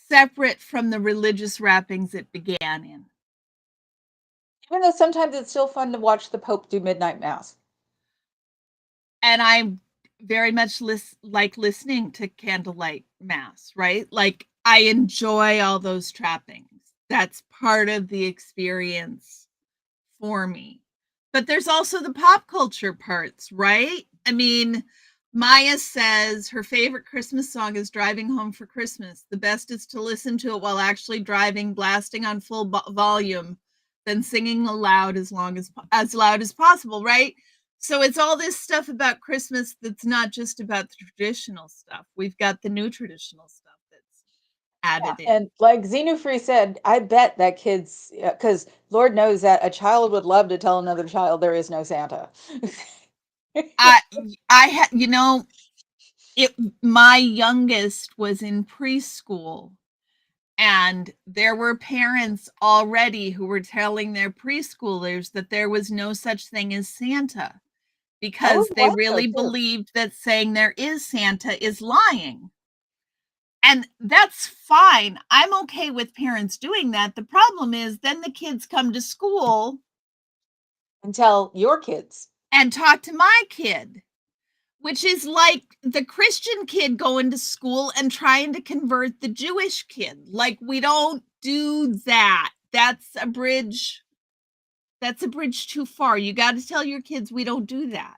separate from the religious wrappings it began in. Even though sometimes it's still fun to watch the Pope do midnight mass. And I very much like listening to candlelight mass, right? Like I enjoy all those trappings. That's part of the experience for me. But there's also the pop culture parts, right? I mean, Maya says her favorite Christmas song is Driving Home for Christmas. The best is to listen to it while actually driving, blasting on full volume, then singing aloud as loud as possible, right? So it's all this stuff about Christmas that's not just about the traditional stuff. We've got the new traditional stuff that's added in. And like Xenofree said, I bet that kids, because Lord knows that a child would love to tell another child there is no Santa. I you know, my youngest was in preschool and there were parents already who were telling their preschoolers that there was no such thing as Santa because they really believed that saying there is Santa is lying. And that's fine. I'm okay with parents doing that. The problem is then the kids come to school And tell your kids. and talk to my kid, which is like the Christian kid going to school and trying to convert the Jewish kid. Like we don't do that. That's a bridge too far. You got to tell your kids we don't do that.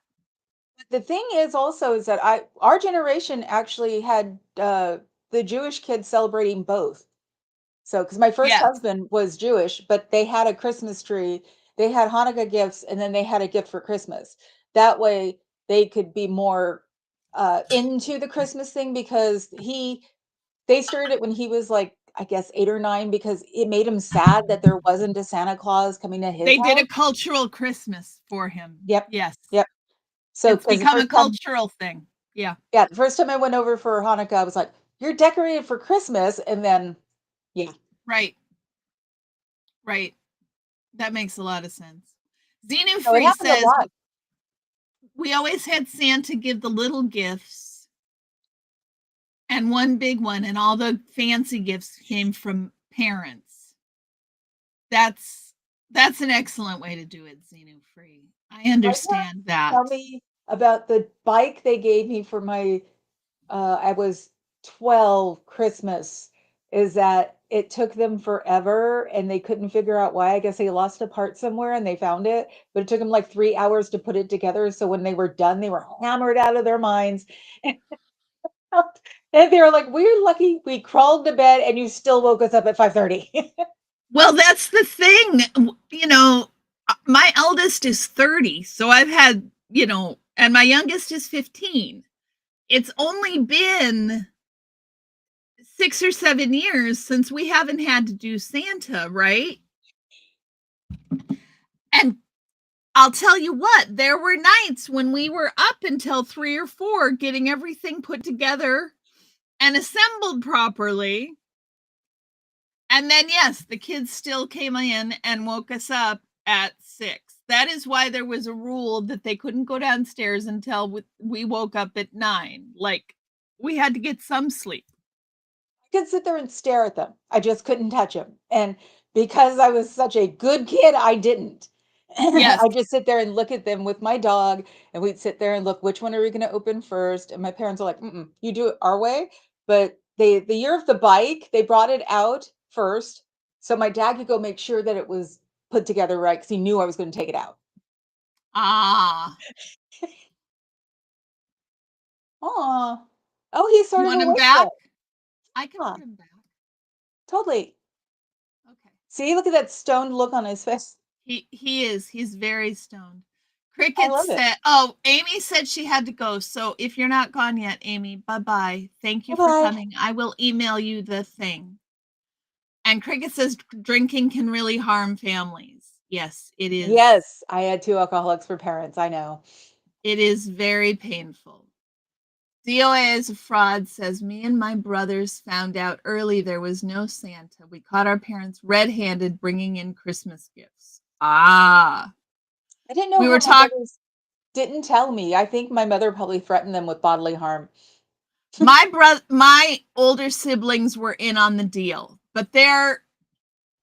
The thing is also is that our generation actually had the Jewish kids celebrating both. So, because my first Yes. husband was Jewish, but they had a Christmas tree, they had Hanukkah gifts, and then they had a gift for Christmas. That way they could be more into the Christmas thing because they started it when he was like, I guess 8 or 9, because it made him sad that there wasn't a Santa Claus coming to his They did house. a cultural Christmas for him. Yep. Yes. Yep. So It's because the become a first time cultural thing. Yeah. Yeah, the first time I went over for Hanukkah, I was like, "You're decorated for Christmas," and then yeah. Right. Right. That makes a lot of sense. Xenu So it Free happened a says lot. we always had Santa give the little gifts and one big one, and all the fancy gifts came from parents. That's an excellent way to do it, Xenu Free. I My parents understand that. tell me about the bike they gave me for my I was 12 Christmas, is that it took them forever and they couldn't figure out why. I guess they lost a part somewhere and they found it, but it took them like 3 hours to put it together. So when they were done, they were hammered out of their minds. And they were like, "We're lucky we crawled to bed and you still woke us up at 5:30." Well, that's the thing. My eldest is 30, so I've had, and my youngest is 15. It's only been 6 or 7 years since we haven't had to do Santa, right? And I'll tell you what, there were nights when we were up until 3 or 4 getting everything put together and assembled properly. And then, yes, the kids still came in and woke us up at 6. That is why there was a rule that they couldn't go downstairs until we woke up at 9. Like, we had to get some sleep. I could sit there and stare at them. I just couldn't touch them. And because I was such a good kid, I didn't. Yes. I just sit there and look at them with my dog, and we'd sit there and look, which one are we going to open first? And my parents are like, "Mm-mm, you do it our way." But the year of the bike, they brought it out first, so my dad could go make sure that it was put together right because he knew I was going to take it out. Ah. Aw. Oh, he You started want to him wake back? up. I can Huh, put him back. totally. Okay. See, look at that stoned look on his face. He is. He's very stoned. I Cricket love it. said, "Oh, Amy said she had to go. So if you're not gone yet, Amy, bye-bye. Thank you for Bye-bye. coming. I will email you the thing." And Cricket says drinking can really harm families. Yes, it is. Yes, I had 2 alcoholics for parents, I know. It is very painful. DOA is a fraud says me and my brothers found out early there was no Santa. We caught our parents red-handed bringing in Christmas gifts. Ah. I didn't know We how were my talking brothers didn't tell me. I think my mother probably threatened them with bodily harm. my older siblings were in on the deal, but they're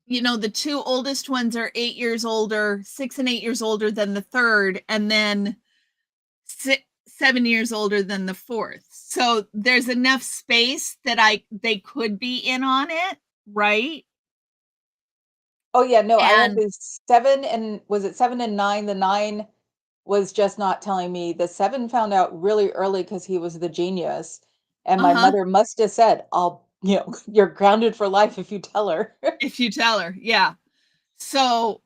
the two oldest ones are 8 years older, 6 and 8 years older than the third, and then 7 years older than the fourth. So there's enough space that they could be in on it, right? Oh, yeah, no, I had And this 7 and was it 7 and 9? The 9 was just not telling me. The 7 found out really early because he was the genius, and my uh-huh, mother must have said, "I'll you're grounded for life if you tell her." if you tell her, yeah. So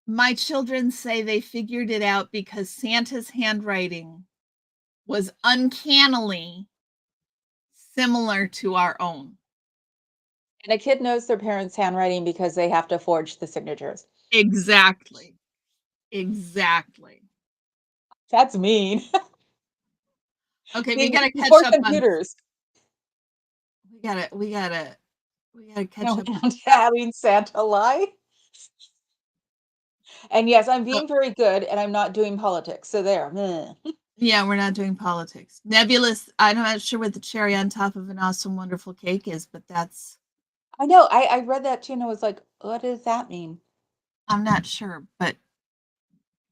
my children say they figured it out because Santa's handwriting was uncannily similar to our own. And a kid knows their parents' handwriting because they have to forge the signatures. Exactly. Exactly. That's mean. Okay, we See, gotta catch before up on computers, we gotta catch no up. having Santa lie. And yes, I'm Oh, being very good and I'm not doing politics. So there. Meh. yeah, we're not doing politics. Nebulous, I'm not sure what the cherry on top of an awesome, wonderful cake is, but I know. I read that too and I was like, what does that mean? I'm not sure, but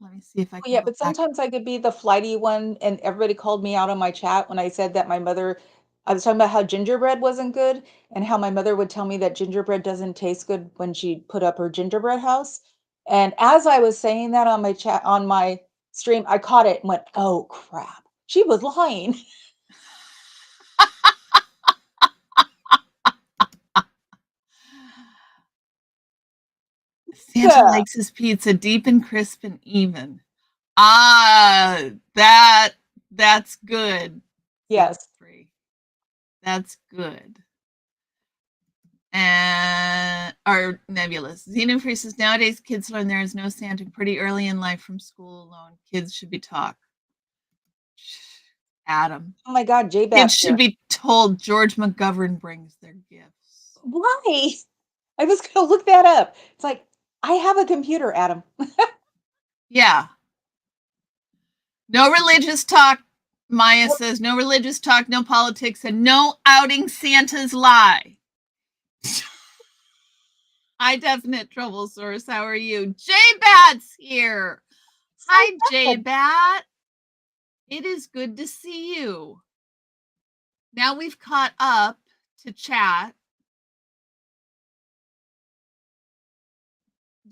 let me see if I Oh, can yeah, go but back. sometimes I could be the flighty one and everybody called me out on my chat when I said that my mother I was talking about how gingerbread wasn't good and how my mother would tell me that gingerbread doesn't taste good when she put up her gingerbread house. And as I was saying that on my chat on my stream, I caught it and went, "Oh crap. She was lying." Santa Yeah. likes his pizza deep and crisp and even. Ah, that's good. Yes. Free. That's good. And our nebulous. Xenofree says nowadays kids learn there is no Santa pretty early in life from school alone. Kids should be taught. Adam. Oh my God, J Kids Bat's should here. be told George McGovern brings their gifts. Why? I was gonna look that up. It's like, I have a computer, Adam. Yeah. No religious talk. Maya says no religious talk, no politics, and no outing Santa's lie. Hi, Definite Trouble Source. How are you? J-Bat's here. Hi, J-Bat. It is good to see you. Now we've caught up to chat.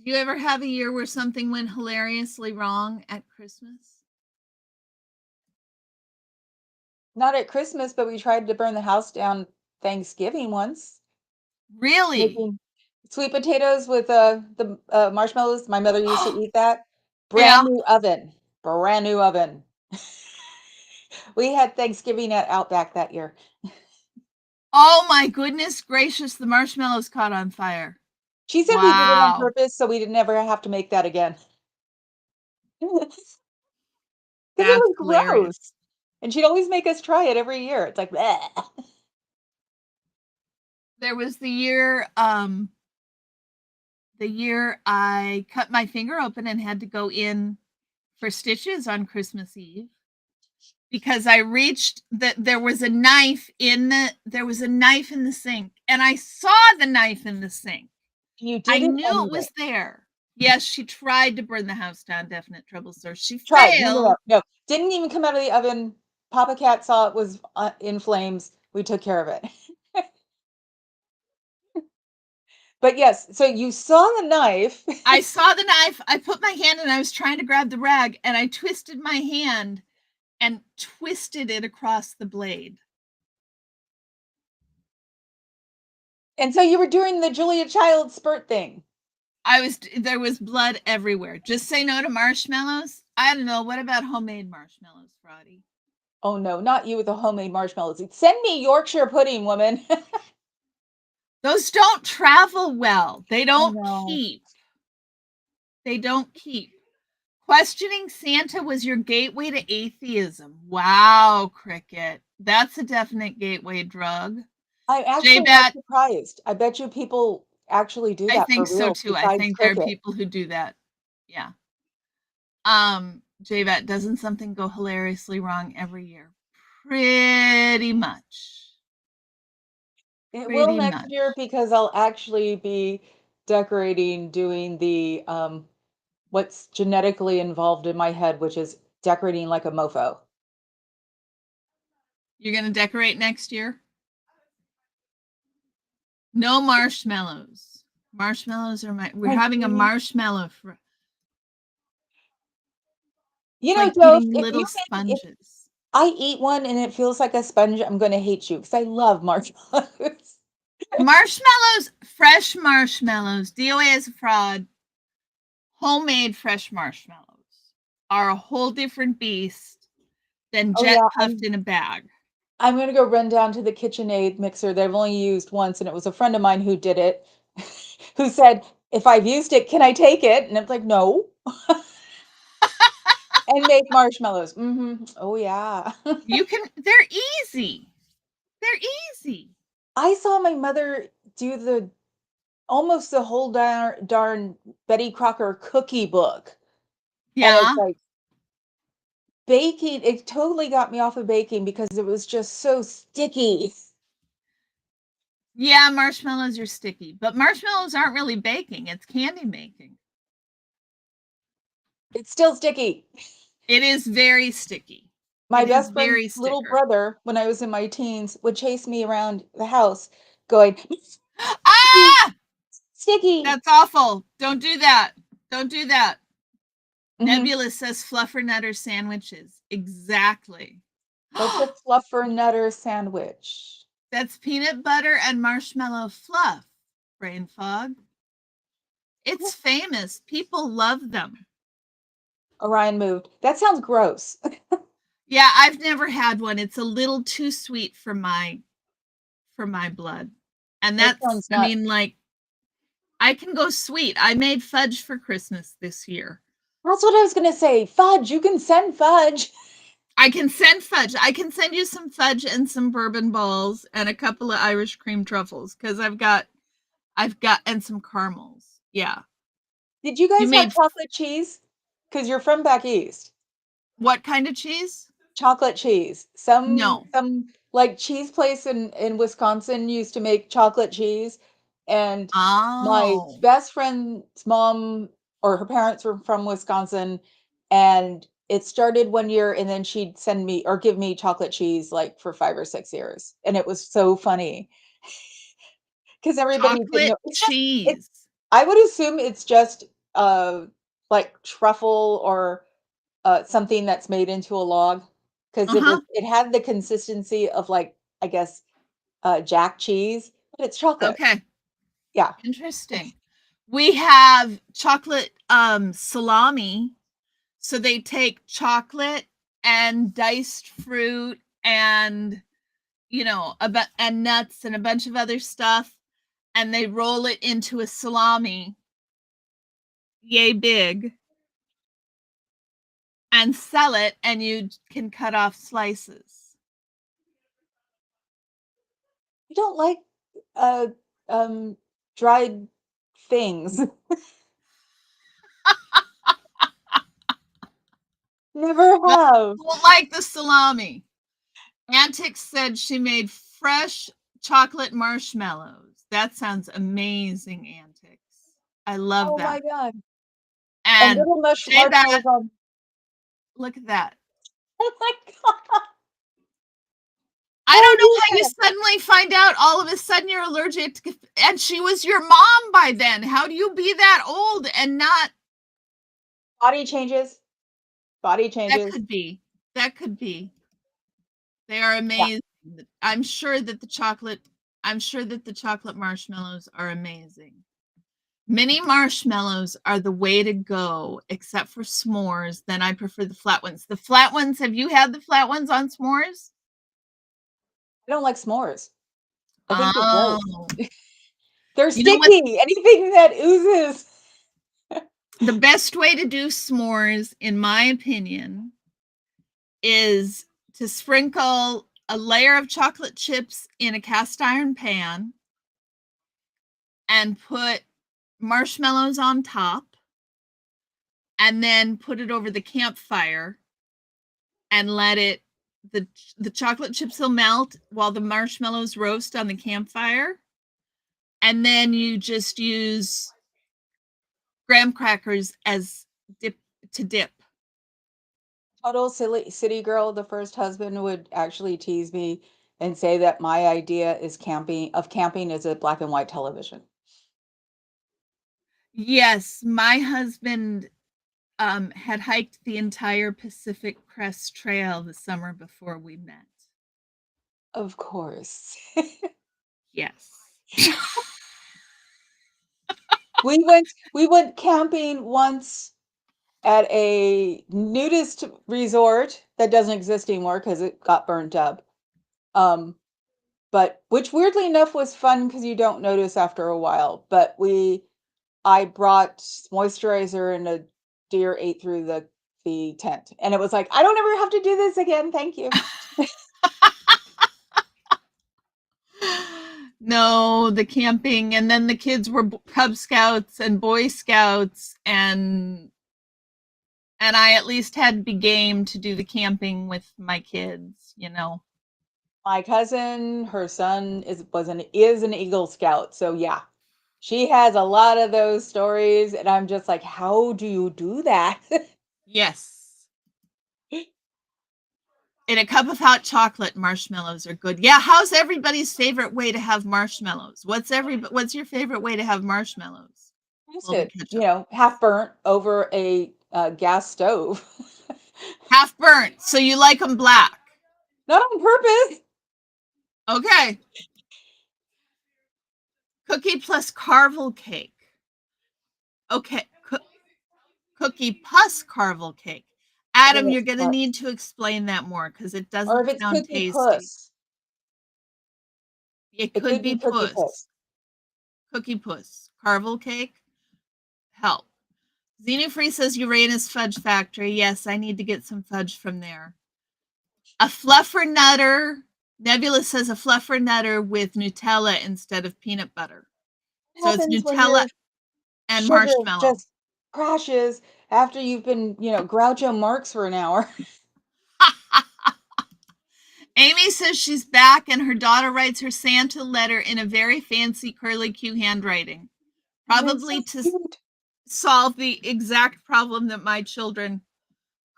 Do you ever have a year where something went hilariously wrong at Christmas? Not at Christmas, but we tried to burn the house down Thanksgiving once. Really? Making sweet potatoes with the marshmallows. My mother used to eat that. Yeah. Brand new oven. Brand new oven. We had Thanksgiving at Outback that year. Oh my goodness gracious, the marshmallows caught on fire. She said we did it on Wow. purpose so we didn't ever have to make that again. Because it That's was hilarious. gross. And she'd always make us try it every year. It's like, bleh. There was the year I cut my finger open and had to go in for stitches on Christmas Eve because I reached that there was a knife in the sink, and I saw the knife in the sink. You I did it knew anyway. it was there. Yes, she tried to burn the house down, Definite Trouble Source. She Tried. failed. No. Didn't even come out of the oven. Papa Cat saw it was in flames. We took care of it. But yes, so you saw the knife. I saw the knife. I put my hand and I was trying to grab the rag, and I twisted my hand and twisted it across the blade. And so you were doing the Julia Child spurt thing. There was blood everywhere. Just say no to marshmallows. I don't know. What about homemade marshmallows, Frotty? Oh no, not you with the homemade marshmallows. Send me Yorkshire pudding, woman. Those don't travel well. They don't know. keep. They don't keep. Questioning Santa was your gateway to atheism. Wow, Cricket. That's a definite gateway drug. I'm actually not J-Bat, surprised. I bet you people actually do I that think for so real too. I besides think there are Cricket. people who do that. Yeah. J-Bat, doesn't something go hilariously wrong every year? Pretty much. It will Pretty next much. year because I'll actually be decorating, doing the what's genetically involved in my head, which is decorating like a mofo. You're going to decorate next year? No marshmallows. Marshmallows are we're having a marshmallow for You like know, Joe, eating little sponges. I eat one and it feels like a sponge, I'm going to hate you because I love marshmallows. Marshmallows, fresh marshmallows, DOA is a fraud. Homemade fresh marshmallows are a whole different beast than jet puffed in a bag. I'm going to go run down to the KitchenAid mixer that I've only used once, and it was a friend of mine who did it, who said, if I've used it, can I take it? And it's like, no. And make marshmallows. Oh, yeah. They're easy. They're easy. I saw my mother do almost the whole darn Betty Crocker cookie book. And Yeah. it's like, baking, it totally got me off of baking because it was just so sticky. Yeah, marshmallows are sticky, but marshmallows aren't really baking. It's candy making. It's still sticky. It is very sticky. My best friend's little brother, when I was in my teens, would chase me around the house going, ah! Sticky. That's awful. Don't do that. Don't do that. Nebula says fluffernutter sandwiches. Exactly. What's a fluffernutter sandwich? That's peanut butter and marshmallow fluff. Brain fog. It's famous. People love them. Orion moved. That sounds gross. Yeah, I've never had one. It's a little too sweet for my blood. And that's, I mean, like, I can go sweet. I made fudge for Christmas this year. That's what I was going to say. Fudge. You can send fudge. I can send fudge. I can send you some fudge and some bourbon balls and a couple of Irish cream truffles because I've got and some caramels. Yeah. Did you You guys have made chocolate cheese? Because you're from back east. what kind of cheese? Chocolate cheese. Some No. some like cheese place in Wisconsin used to make chocolate cheese, and my Oh. best friend's mom or her parents were from Wisconsin, and it started one year, and then she'd send me or give me chocolate cheese like for 5 or 6 years, and it was so funny because everybody didn't Chocolate know. It's cheese. I would assume it's just, like truffle or something that's made into a log, because Uh-huh. it had the consistency of, like, I guess, Jack cheese, but it's chocolate. Okay. Yeah. Interesting. We have chocolate salami. So they take chocolate and diced fruit and and nuts and a bunch of other stuff and they roll it into a salami yay big and sell it and you can cut off slices. You don't like, uh, um, dried things. Never No, have. don't like the salami. Antics said she made fresh chocolate marshmallows. That sounds amazing, Antics. I love Oh that. my god. And And little say that, marshmallows on. look at that. Oh my god. I How don't know do how you that? suddenly find out all of a sudden you're allergic to, and she was your mom by then. How do you be that old and not? Body changes. Body That changes. could be. That could be. They are Yeah. amazing. I'm sure that the chocolate. I'm sure that the chocolate marshmallows are amazing. Mini marshmallows are the way to go, except for s'mores. Then I prefer the flat ones. The flat ones. Have you had the flat ones on s'mores? I don't like s'mores. I think they're gross. Oh, They're you know what? sticky. Anything that oozes. The best way to do s'mores, in my opinion, is to sprinkle a layer of chocolate chips in a cast iron pan and put marshmallows on top and then put it over the campfire and let it the chocolate chips will melt while the marshmallows roast on the campfire and then you just use graham crackers as dip. Total silly city girl, the first husband would actually tease me and say that my idea is camping is a black and white television. Yes, my husband had hiked the entire Pacific Crest Trail the summer before we met. Of course. Yes. We went camping once at a nudist resort that doesn't exist anymore because it got burnt up. Um, but which weirdly enough was fun because you don't notice after a while. But I brought moisturizer and a deer ate through the tent, and it was like, "I don't ever have to do this again, thank you." No, the camping, and then the kids were Cub Scouts and Boy Scouts, and I at least had to be game to do the camping with my kids. My cousin, her son is an Eagle Scout, so yeah. She has a lot of those stories, and I'm just like, "How do you do that?" Yes. In a cup of hot chocolate, marshmallows are good. Yeah, how's everybody's favorite way to have marshmallows? What's your favorite way to have marshmallows? Golden Roasted, ketchup. half burnt over a, gas stove. Half burnt, so you like them black. Not on purpose. Okay. Cookie plus carvel cake. Okay. Cookie plus carvel cake. What is Adam, it? you're going to What? need to explain that more because it Or doesn't if it's sound Cookie tasty. Puss. It It could could be be Cookie puss. Puss. Cookie puss. Carvel cake. Help. Xenofree says Uranus Fudge Factory. Yes, I need to get some fudge from there. A fluffernutter. Nebula says a fluffernutter with Nutella instead of peanut butter. So What it's happens when Nutella your and sugar marshmallow. just crashes after you've been, Groucho Marx for an hour? Amy says she's back and her daughter writes her Santa letter in a very fancy curly Q handwriting, That is so probably to cute. solve the exact problem that my children.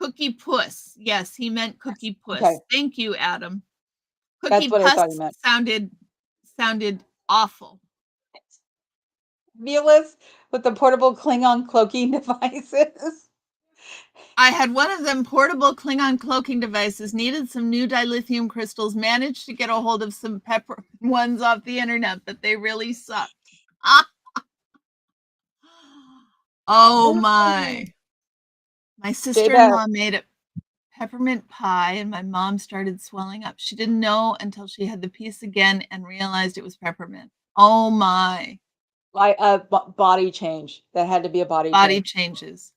Cookie Puss. Yes, he meant Cookie Puss. Okay. Thank you, Adam. That's Cookie what I Puss thought he meant. sounded awful. Violus with the portable Klingon cloaking devices. I had one of them portable Klingon cloaking devices, needed some new dilithium crystals, managed to get a hold of some pepper ones off the internet, but they really sucked. Oh my. My sister-in-law made a peppermint pie and my mom started swelling up. She didn't know until she had the piece again and realized it was peppermint. Oh my. Body change. That had to be a body Body change. changes.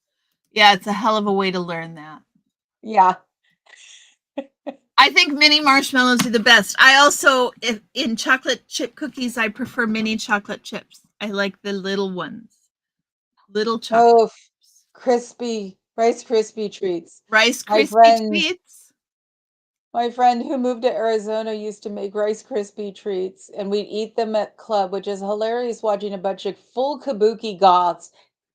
Yeah, it's a hell of a way to learn that. Yeah. I think mini marshmallows are the best. I also, in chocolate chip cookies, I prefer mini chocolate chips. I like the little ones. Little chocolate Oh, chips. crispy Rice Krispie treats. Rice My Krispie friend, treats. my friend who moved to Arizona used to make Rice Krispie treats, and we'd eat them at club, which is hilarious watching a bunch of full kabuki goths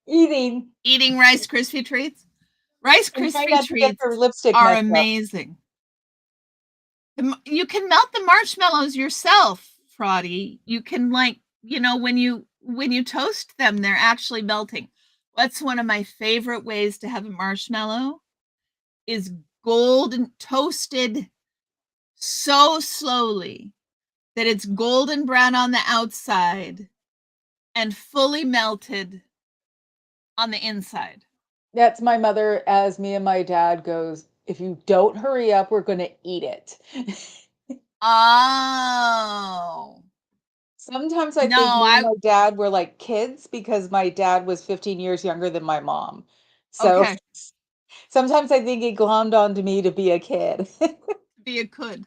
eating Eating Rice Krispie treats. Rice and trying Krispie not to get their treats lipstick are messed up. amazing. You can melt the marshmallows yourself, Fraudy. You can when you toast them, they're actually melting. What's one of my favorite ways to have a marshmallow is golden toasted so slowly that it's golden brown on the outside and fully melted on the inside. That's my mother as me and my dad goes, if you don't hurry up, we're gonna eat it. Oh. Sometimes I No, think me and I my dad were like kids because my dad was 15 years younger than my mom. So okay. sometimes I think it glommed onto me to be a kid. Be a could.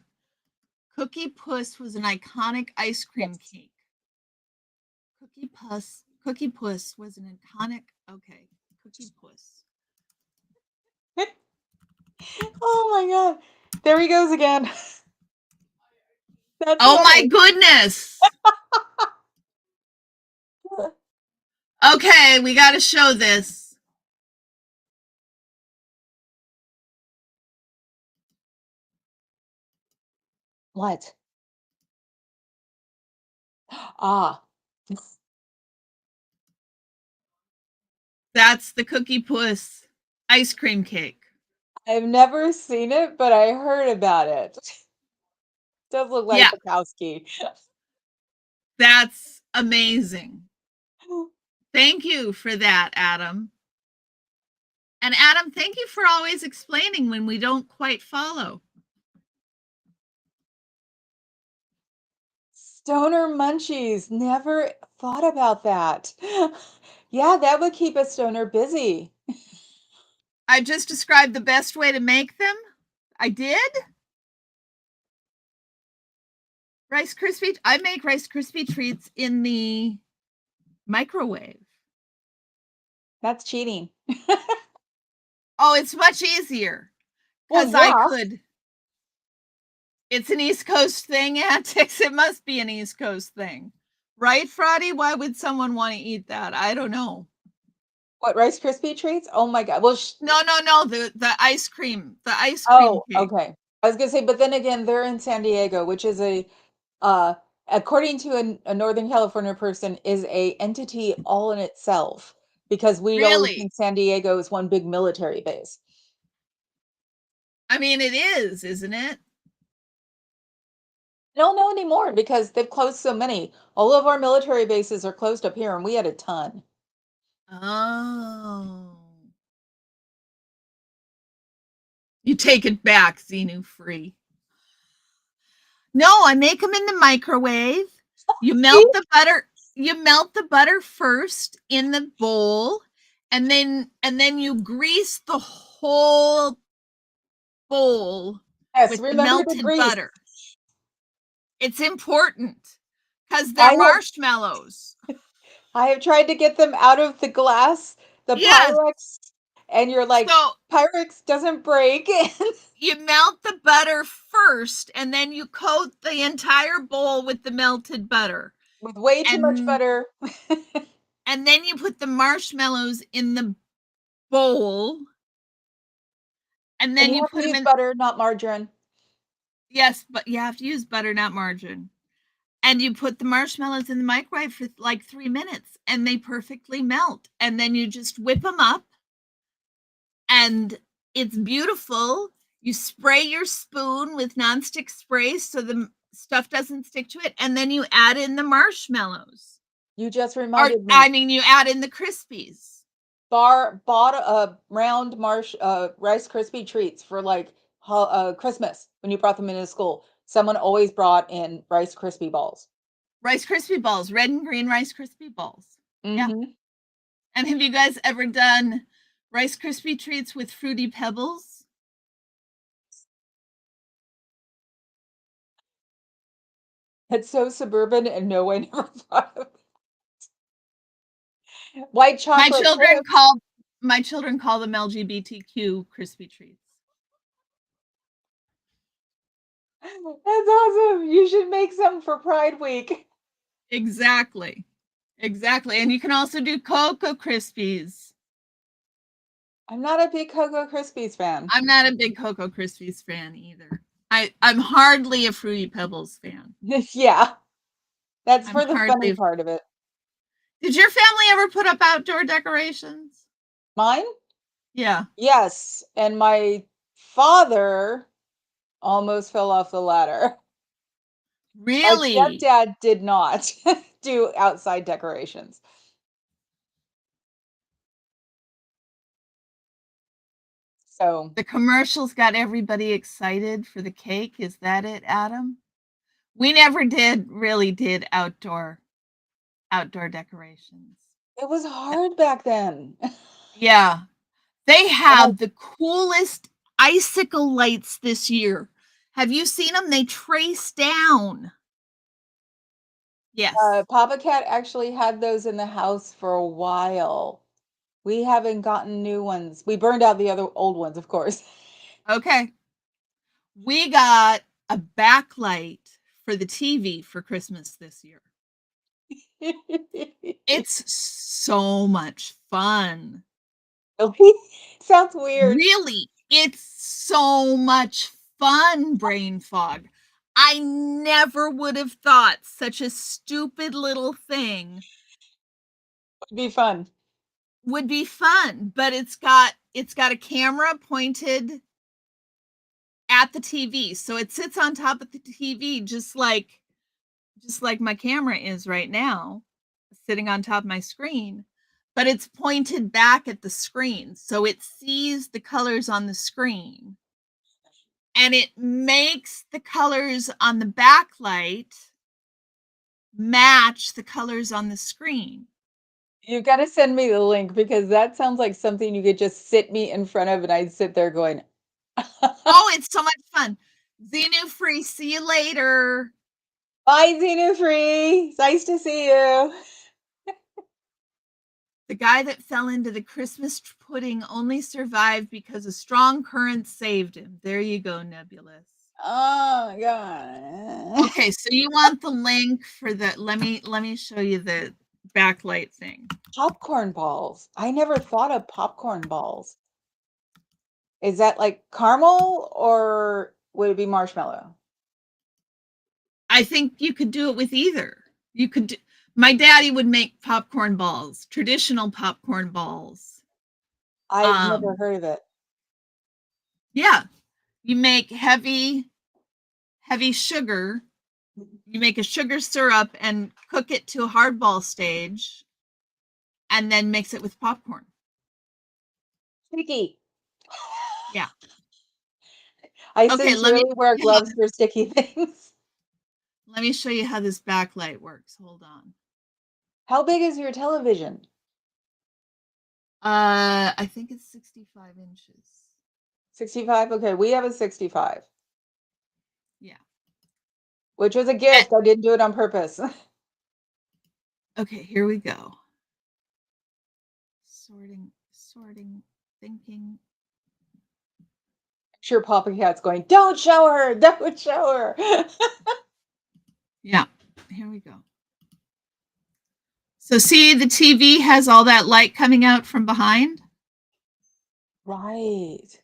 Cookie Puss was an iconic ice cream Yes. cake. Cookie Puss was an iconic. Okay, Cookie Puss. Oh my god. There he goes again. That's Oh my funny. goodness. Okay, we got to show this. What? Ah, That's the Cookie Puss ice cream cake. I've never seen it, but I heard about it. Does look like Yeah, Bukowski. that's amazing. Thank you for that, Adam. And Adam, thank you for always explaining when we don't quite follow. Stoner munchies. Never thought about that. Yeah, that would keep a stoner busy. I just described the best way to make them. I did. I make Rice Krispie treats in the microwave. That's cheating. Oh, it's much easier Well, because I yeah. could. It's an East Coast thing, Antics. It must be an East Coast thing. Right, Fraudy? Why would someone want to eat that? I don't know. What, Rice Krispie treats? Oh my god. Well, No. The ice cream. The ice cream oh, cake. okay. I was gonna say, but then again, they're in San Diego, which is uh, according to a Northern California person, is a entity all in itself because we always Really? think San Diego is one big military base. I mean, it is, isn't it? I don't know anymore because they've closed so many. All of our military bases are closed up here, and we had a ton. Oh. You take it back, Xenu Free. No, I make them in the microwave. You See? melt the butter. You melt the butter first in the bowl, and then you grease the whole bowl Yes, with the remember the melted grease. butter. It's important because I they're have marshmallows. I have tried to get them out of the glass, the Yes. Pyrex, and you're like, So Pyrex doesn't break. you melt the butter first, and then you coat the entire bowl with the melted butter. With way too much And butter. and then you put the marshmallows in the bowl, and And then you you have put to them use in. butter, not margarine. Yes, but you have to use butter, not margarine. And you put the marshmallows in the microwave for like 3 minutes, and they perfectly melt. And then you just whip them up, and it's beautiful. You spray your spoon with nonstick spray so the stuff doesn't stick to it, and then you add in the marshmallows. You just Or reminded me. I mean, you add in the Crispies. Bought a round Rice Krispie treats for like Christmas when you brought them into school. Someone always brought in Rice Krispie balls. Rice Krispie balls, red and green Rice Krispie balls. Yeah. Mm-hmm. And have you guys ever done Rice Krispie treats with Fruity Pebbles? It's so suburban and no one ever thought of it. White My chocolate children chips. call my children call them LGBTQ crispy treats. That's awesome. You should make some for Pride Week. Exactly. Exactly. And you can also do Cocoa Krispies. I'm not a big Cocoa Krispies fan. I'm not a big Cocoa Krispies fan either. I'm hardly a Fruity Pebbles fan. Yeah, that's I'm for the hardly funny a, part of it. Did your family ever put up outdoor decorations? Mine? Yeah. Yes, and my father almost fell off the ladder. My Really? stepdad did not do outside decorations. So The commercials got everybody excited for the cake. Is that it, Adam? We never really did outdoor decorations. it was hard back then. Yeah. They And have the coolest icicle lights this year. Have you seen them? They trace down. Yes. Papa Cat actually had those in the house for a while. We haven't gotten new ones. We burned out the other old ones, of course. Okay. We got a backlight for the TV for Christmas this year. It's so much fun. Really? Sounds weird. Really, it's so much fun, brain fog. I never would have thought such a stupid little thing Would be fun. would be fun, but it's got a camera pointed at the TV. So it sits on top of the TV just like my camera is right now, sitting on top of my screen, but it's pointed back at the screen. So it sees the colors on the screen. And it makes the colors on the backlight match the colors on the screen. You've got to send me the link because that sounds like something you could just sit me in front of and I'd sit there going, Oh, it's so much fun. Xenu Free, see you later. bye, Xenu Free. It's nice to see you. The guy that fell into the Christmas pudding only survived because a strong current saved him. There you go, Nebulous. Oh my God. Okay, so you want the link for the let me show you the backlight thing. Popcorn balls. I never thought of popcorn balls. Is that like caramel or would it be marshmallow? I think you could do it with either. You could do, my daddy would make popcorn balls, traditional popcorn balls. I've never heard of it. Yeah, you make heavy sugar. You make a sugar syrup and cook it to a hardball stage, and then mix it with popcorn. Sticky. Yeah. I Okay, sincerely wear gloves for sticky things. let me show you how this backlight works. Hold on. How big is your television? I think it's 65 inches. 65? Okay, we have a 65. which was a Eh, gift. I didn't do it on purpose. okay, here we go. Sorting, thinking. Sure, Papa Cat's going, don't show her, don't show her. Yeah, here we go. So see, the TV has all that light coming out from behind. Right.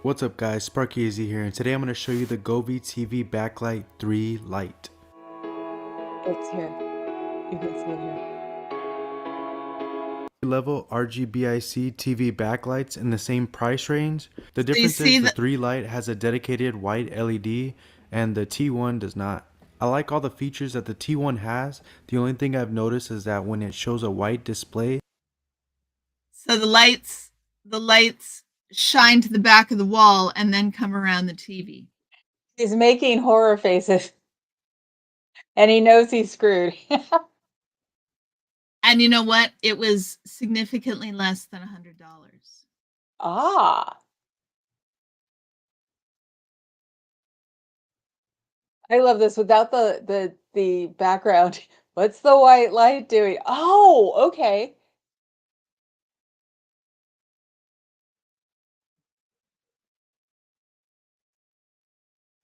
What's up guys, Sparky Easy here, and today I'm going to show you the Govee TV Backlight 3 Lite. It's here. You can see it here. Level RGBIC TV backlights in the same price range. The So you difference see is the the 3 Lite has a dedicated white LED and the T1 does not. I like all the features that the T1 has. The only thing I've noticed is that when it shows a white display, so the lights shine to the back of the wall and then come around the TV. He's making horror faces. And he knows he's screwed. And you know what? It was significantly less than $100. Ah. I love this without the background. What's the white light doing? Oh, okay.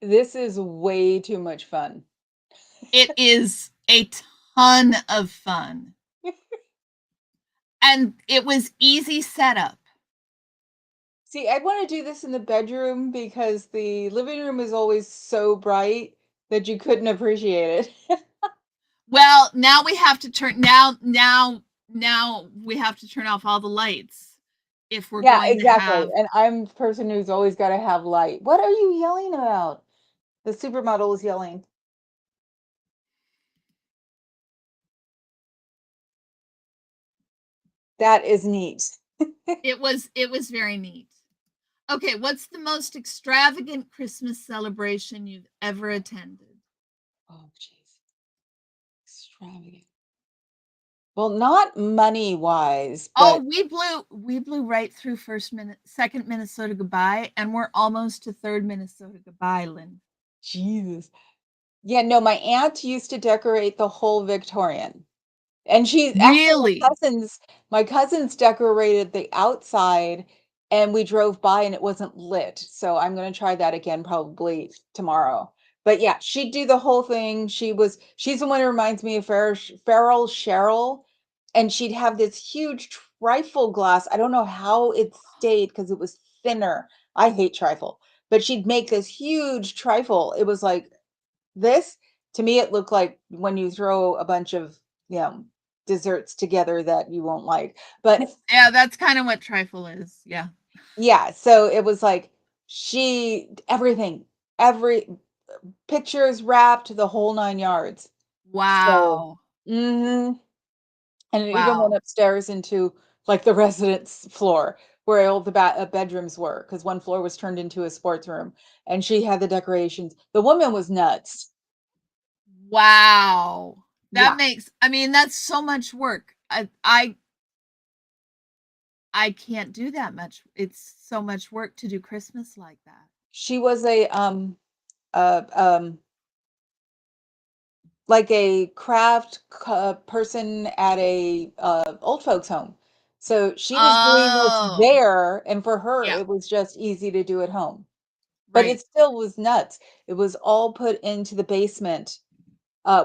This is way too much fun. It is a ton of fun. And it was easy setup. See, I'd want to do this in the bedroom because the living room is always so bright that you couldn't appreciate it. Well, now we have to turn we have to turn off all the lights if we're Yeah, going to exactly. have. And I'm the person who's always got to have light. What are you yelling about? The supermodel is yelling. That is neat. It was very neat. Okay, what's the most extravagant Christmas celebration you've ever attended? Oh, jeez. Extravagant. Well, not money wise, Oh, but we blew right through second Minnesota goodbye, and we're almost to third Minnesota goodbye, Lynn. Jesus. Yeah, no, my aunt used to decorate the whole Victorian. And she's actually Really? my cousins decorated the outside and we drove by and it wasn't lit. So I'm gonna try that again probably tomorrow. But yeah, she'd do the whole thing. She's the one who reminds me of Farrell Cheryl. And she'd have this huge trifle glass. I don't know how it stayed because it was thinner. I hate trifle, but she'd make this huge trifle. It was like this. To me, it looked like when you throw a bunch of, you know, desserts together that you won't like. But Yeah, that's kind of what trifle is. Yeah. yeah, so it was like everything, every pictures wrapped the whole 9 yards. So, Wow. mhm. And it even went Wow. upstairs into like the residence floor where all the bedrooms were because one floor was turned into a sports room and she had the decorations. The woman was nuts. Wow. Yeah. I mean, that's so much work. I can't do that much. It's so much work to do Christmas like that. She was uh, um, like a person at a old folks home. So she was doing this Oh, there, and for her, yeah, it was just easy to do at home. But it right. still was nuts. It was all put into the basement,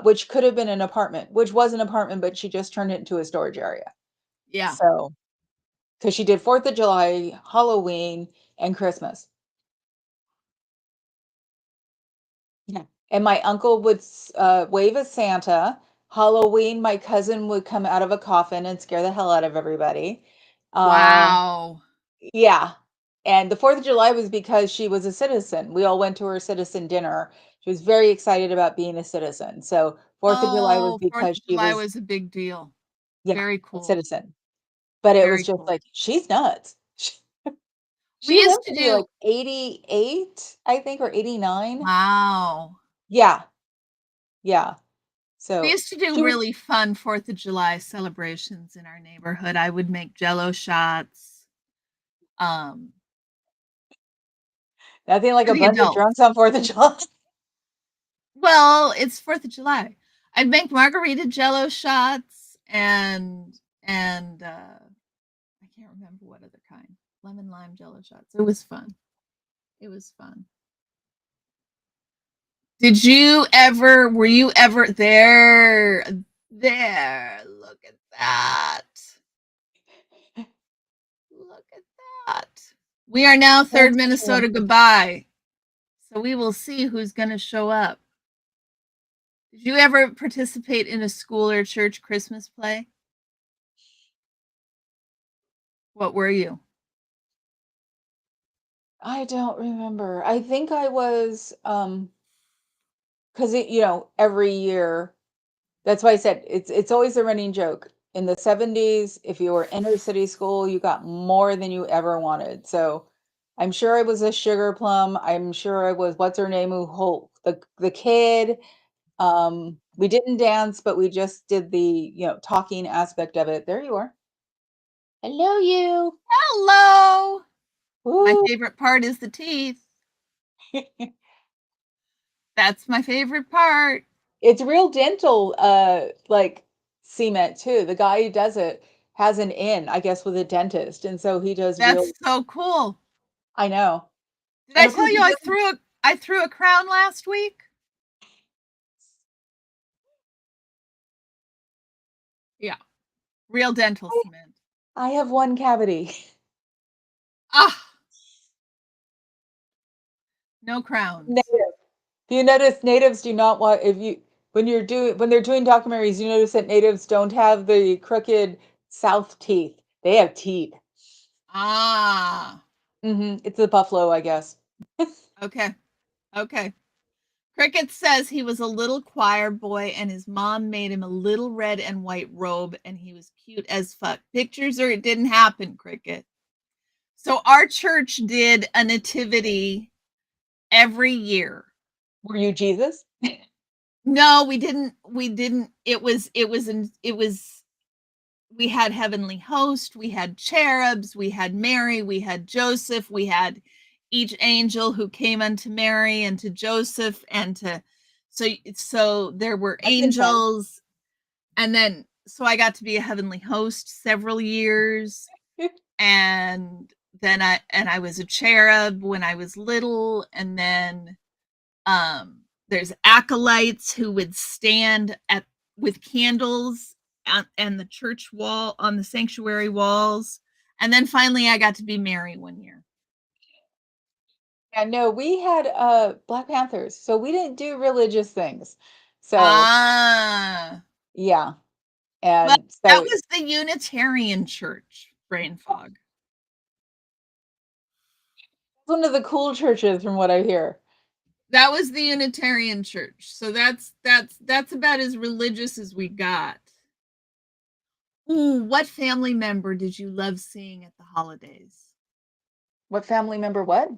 which could have been an apartment, which was an apartment, but she just turned it into a storage area. Yeah. So, because she did 4th of July, Halloween, and Christmas. Yeah. And my uncle would wave as Santa. Halloween, my cousin would come out of a coffin and scare the hell out of everybody. Um, Wow. yeah. And the 4th of July was because she was a citizen. We all went to her citizen dinner. She was very excited about being a citizen. So 4th of July was Oh, 4th because of she July was, was a big deal. yeah, Very a cool. citizen. But it was Very just cool. like, she's nuts. We She used lived to to be do like 88, I think, or 89. wow. Yeah. Yeah. We So used to do she was really fun 4th of July celebrations in our neighborhood. I would make jello shots. Um, nothing like for a the bunch of adults. drunks on 4th of July. Well, it's 4th of July. I'd make margarita jello shots and I can't remember what other kind. Lemon lime jello shots. It was fun. It was fun. Were you ever there? There. Look at that. Look at that. We are now third That's Minnesota cool. goodbye. So we will see who's going to show up. Did you ever participate in a school or church Christmas play? What were you? I don't remember. I think I was, because every year, that's why I said it's always a running joke. In the 70s, if you were inner city school, you got more than you ever wanted. So I'm sure I was a sugar plum. I'm sure I was what's her name who hold the kid. We didn't dance, but we just did the, talking aspect of it. There you are. Hello, you. Hello. My Woo. favorite part is the teeth. That's my favorite part. It's real dental, like cement too. The guy who does it has an in, I guess, with a dentist, and so he does real. That's so cool. I know, Did and I of course tell you he doesn't. I threw a crown last week? Yeah. Real dental cement. I have one cavity. Ah, no crowns. Native. If you notice, natives do not want if you when they're doing documentaries, you notice that natives don't have the crooked south teeth. They have teeth. Ah, It's the buffalo, I guess. okay. Okay. Cricket says he was a little choir boy and his mom made him a little red and white robe and he was cute as fuck. Pictures or it didn't happen, Cricket. So our church did a nativity every year. Were you Jesus? No, we didn't. We had heavenly host, we had cherubs, we had Mary, we had Joseph, we had each angel who came unto Mary and to Joseph and to so there were That's intense. angels and then so I got to be a heavenly host several years and then I was a cherub when I was little and then there's acolytes who would stand at with candles and the church wall on the sanctuary walls. And then finally I got to be Mary one year. Yeah, no, we had Black Panthers, so we didn't do religious things. So Ah. yeah, Well, and that so was the Unitarian church, brain fog. it's one of the cool churches from what I hear. That was the Unitarian church. So that's about as religious as we got. Ooh, what family member did you love seeing at the holidays? What family member what?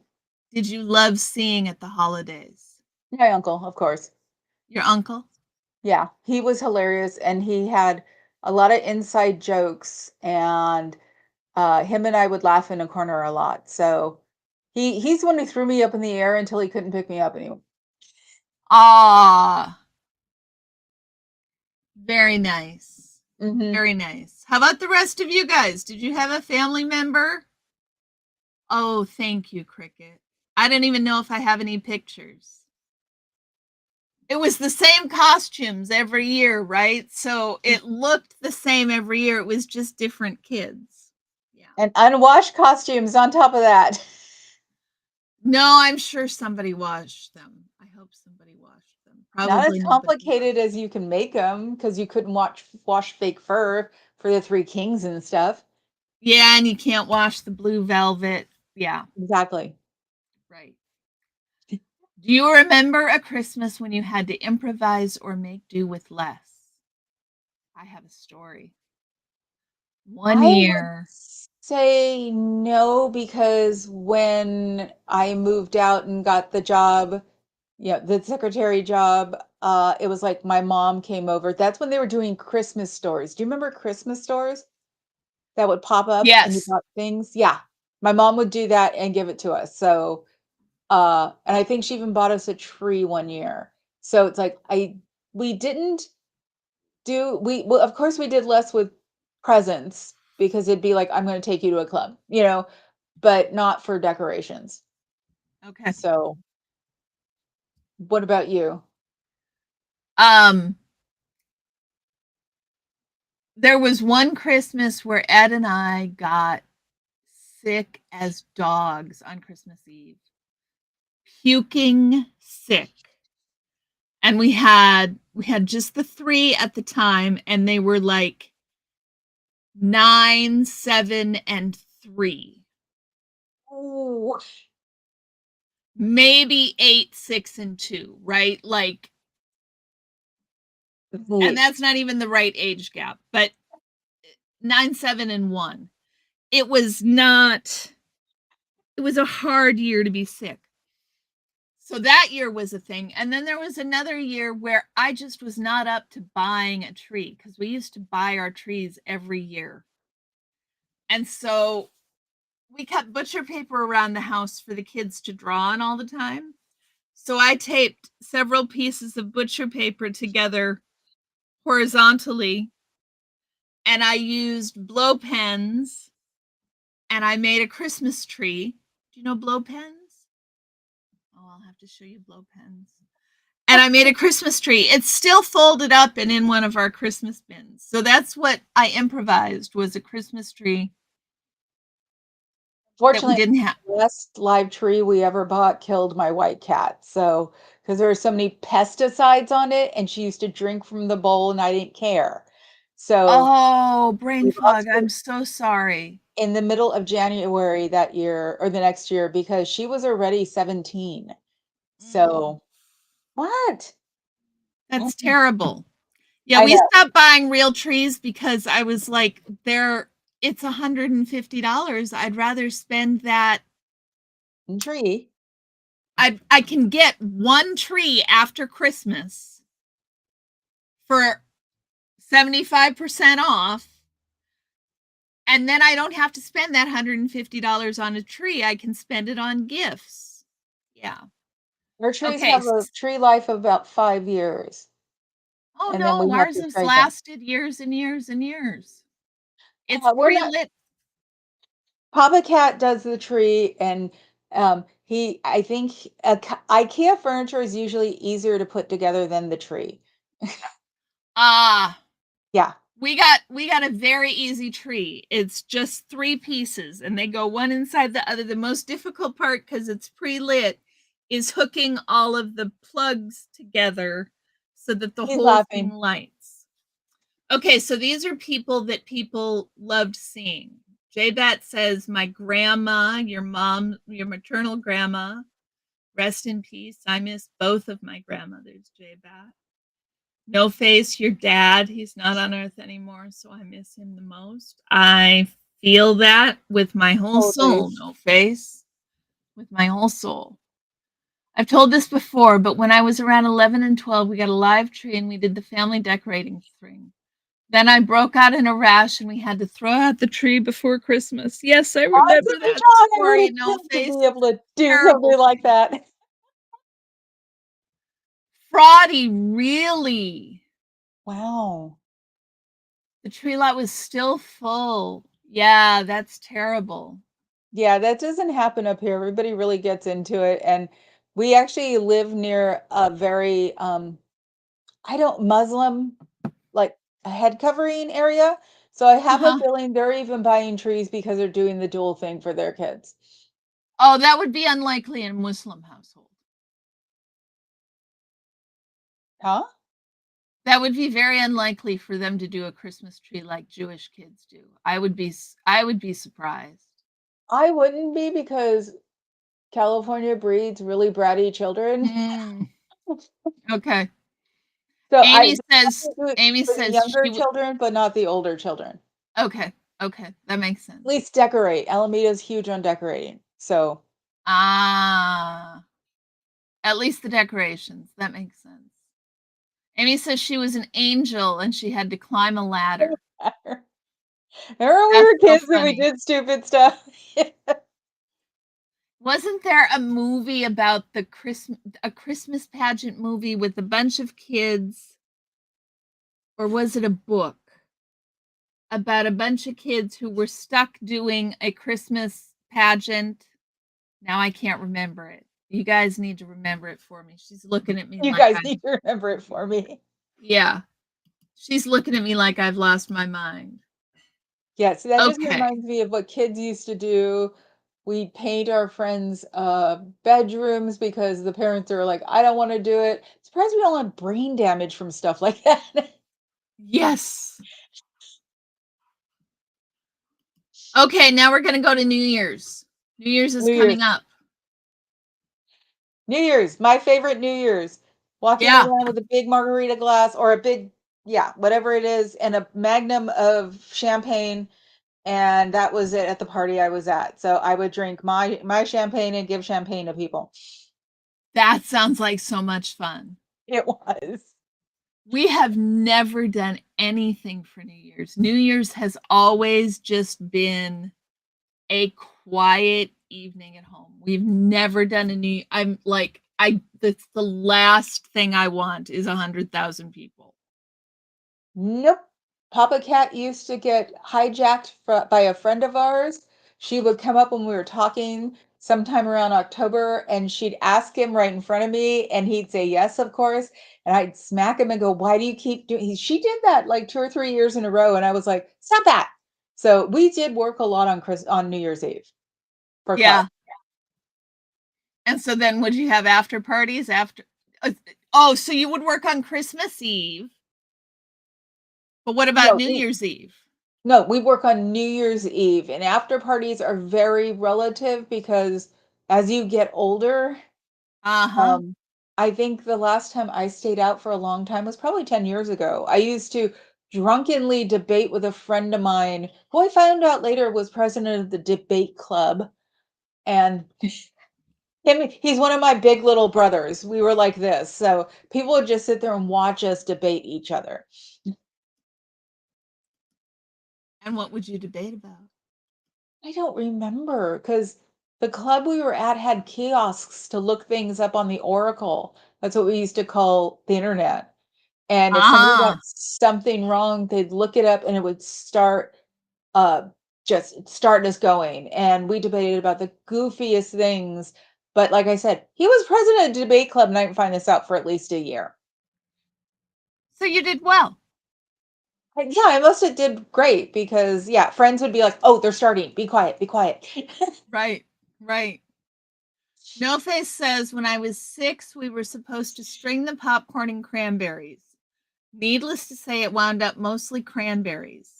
Did you love seeing at the holidays? My uncle, of course. Your uncle? Yeah, he was hilarious and he had a lot of inside jokes and him and I would laugh in a corner a lot. So he's the one who threw me up in the air until he couldn't pick me up anymore. Ah, very nice. Hmm. Very nice. How about the rest of you guys? Did you have a family member? Oh, thank you, Cricket. I don't even know if I have any pictures. It was the same costumes every year, right? So it looked the same every year. It was just different kids. Yeah. And unwashed costumes on top of that. No, I'm sure somebody washed them. I hope somebody washed them. Not as Probably nobody complicated washed. as you can make them because you couldn't wash fake fur for the Three Kings and stuff. Yeah, and you can't wash the blue velvet. Yeah, Exactly. right. Do you remember a Christmas when you had to improvise or make do with less? I have a story. One I would year. say no because when I moved out and got the job, the secretary job, it was like my mom came over. That's when they were doing Christmas stores. Do you remember Christmas stores that would pop up and you Yes. bought things? Yeah. My mom would do that and give it to us. So, and I think she even bought us a tree one year. So it's like we didn't well, of course we did less with presents because it'd be like, I'm going to take you to a club, but not for decorations. Okay. So what about you? Um, there was one Christmas where Ed and I got sick as dogs on Christmas Eve. Puking sick. And we had just the 3 at the time, and they were like 9, 7, and 3. Ooh. Maybe 8, 6, and 2, right? Like, and that's not even the right age gap, but 9, 7, and 1. It was a hard year to be sick. So that year was a thing. And then there was another year where I just was not up to buying a tree because we used to buy our trees every year. And so we kept butcher paper around the house for the kids to draw on all the time. So I taped several pieces of butcher paper together horizontally, and I used blow pens, and I made a Christmas tree. Do you know blow pens? Oh, I'll have to show you blow pens. And I made a Christmas tree. It's still folded up and in one of our Christmas bins. So that's what I improvised, was a Christmas tree that we Fortunately, didn't have. the last live tree we ever bought killed my white cat. So, because there were so many pesticides on it, and she used to drink from the bowl, and I didn't care. So Oh, brain we fog. lost her I'm so sorry. in the middle of January that year or the next year because she was already 17. So what? That's terrible. Yeah, I we know. stopped buying real trees because I was like, it's $150. I'd rather spend that. Tree. I can get one tree after Christmas for 75% off. And then I don't have to spend that $150 on a tree. I can spend it on gifts. Yeah. Our trees Okay. have a tree life of about 5 years, Oh and then we no, have ours to has trade them. lasted years and years and years. It's We're not pre-lit. Papa Cat does the tree, and I think IKEA furniture is usually easier to put together than the tree. Ah, Yeah. we got a very easy tree. It's just 3 pieces and they go one inside the other. The most difficult part, because it's pre-lit, is hooking all of the plugs together so that the He's whole thing laughing. lights. Okay, so these are people that people loved seeing. J-Bat says, my grandma, your maternal grandma, rest in peace. I miss both of my grandmothers, J-Bat. No Face, your dad, he's not on earth anymore, so I miss him the most. I feel that with my whole soul, No Face, with my whole soul. I've told this before, but when I was around 11 and 12, we got a live tree and we did the family decorating thing. Then I broke out in a rash and we had to throw out the tree before Christmas. Yes, I remember that story, No To Face. be able to do Terrible. something like that. Fraudy, really? Wow. The tree lot was still full. Yeah, that's terrible. Yeah, that doesn't happen up here. Everybody really gets into it, and we actually live near a very I don't Muslim, like a head covering area. So I have a Uh-huh. feeling they're even buying trees because they're doing the dual thing for their kids. Oh, that would be unlikely in a Muslim household. Huh? That would be very unlikely for them to do a Christmas tree like Jewish kids do. I would be surprised. I wouldn't be because California breeds really bratty children. Mm, okay. So I Amy says do it Amy for the says younger she would. children, but not the older children. Okay. Okay. That makes At sense. least decorate. Alameda's huge on decorating. So Ah, at least the decorations. That makes sense. Amy says she was an angel and she had to climb a ladder. remember we That's were so kids and we funny. did stupid stuff. Wasn't there a movie about a Christmas pageant movie with a bunch of kids? Or was it a book about a bunch of kids who were stuck doing a Christmas pageant? Now I can't remember it. You guys need to remember it for me. She's looking at me You like guys need to remember it for me. yeah. She's looking at me like I've lost my mind. Yeah, so that just Okay. reminds me of what kids used to do. We'd paint our friends' bedrooms because the parents are like, I don't want to do it. Surprised we don't have brain damage from stuff like that. Yes. Okay, now we're gonna go to New Year's. New Year's is New coming Year's. up. New Year's, my favorite New Year's. Walking Yeah. around with a big margarita glass or a big, yeah, whatever it is, and a magnum of champagne. And that was it at the party I was at. So I would drink my champagne and give champagne to people. That sounds like so much fun. It was. We have never done anything for New Year's. New Year's has always just been a quiet evening at home. We've never done that's the last thing I want is 100,000 people. Nope. Papa Cat used to get hijacked by a friend of ours. She would come up when we were talking sometime around October, and she'd ask him right in front of me, and he'd say yes, of course. And I'd smack him and go, "Why do you keep doing?" She did that like 2 or 3 years in a row, and I was like, "Stop that!" So we did work a lot on New Year's Eve for Yeah. club. And so then would you have after parties after? So you would work on Christmas Eve. But what about No, New Year's Eve? No, we work on New Year's Eve, and after parties are very relative because as you get older, Uh-huh. I think the last time I stayed out for a long time was probably 10 years ago. I used to drunkenly debate with a friend of mine who I found out later was president of the debate club. And he's one of my big little brothers. We were like this. So people would just sit there and watch us debate each other. And what would you debate about? I don't remember because the club we were at had kiosks to look things up on the Oracle. That's what we used to call the internet. And if somebody got Ah, something wrong, they'd look it up and it would start uh just start us going. And we debated about the goofiest things. But like I said, he was president of the debate club and I didn't find this out for at least a year. so you did well. Yeah, I must have did great because yeah, friends would be like, "Oh, they're starting. Be quiet, be quiet." Right, right. No Face says when I was 6, we were supposed to string the popcorn and cranberries. Needless to say, it wound up mostly cranberries.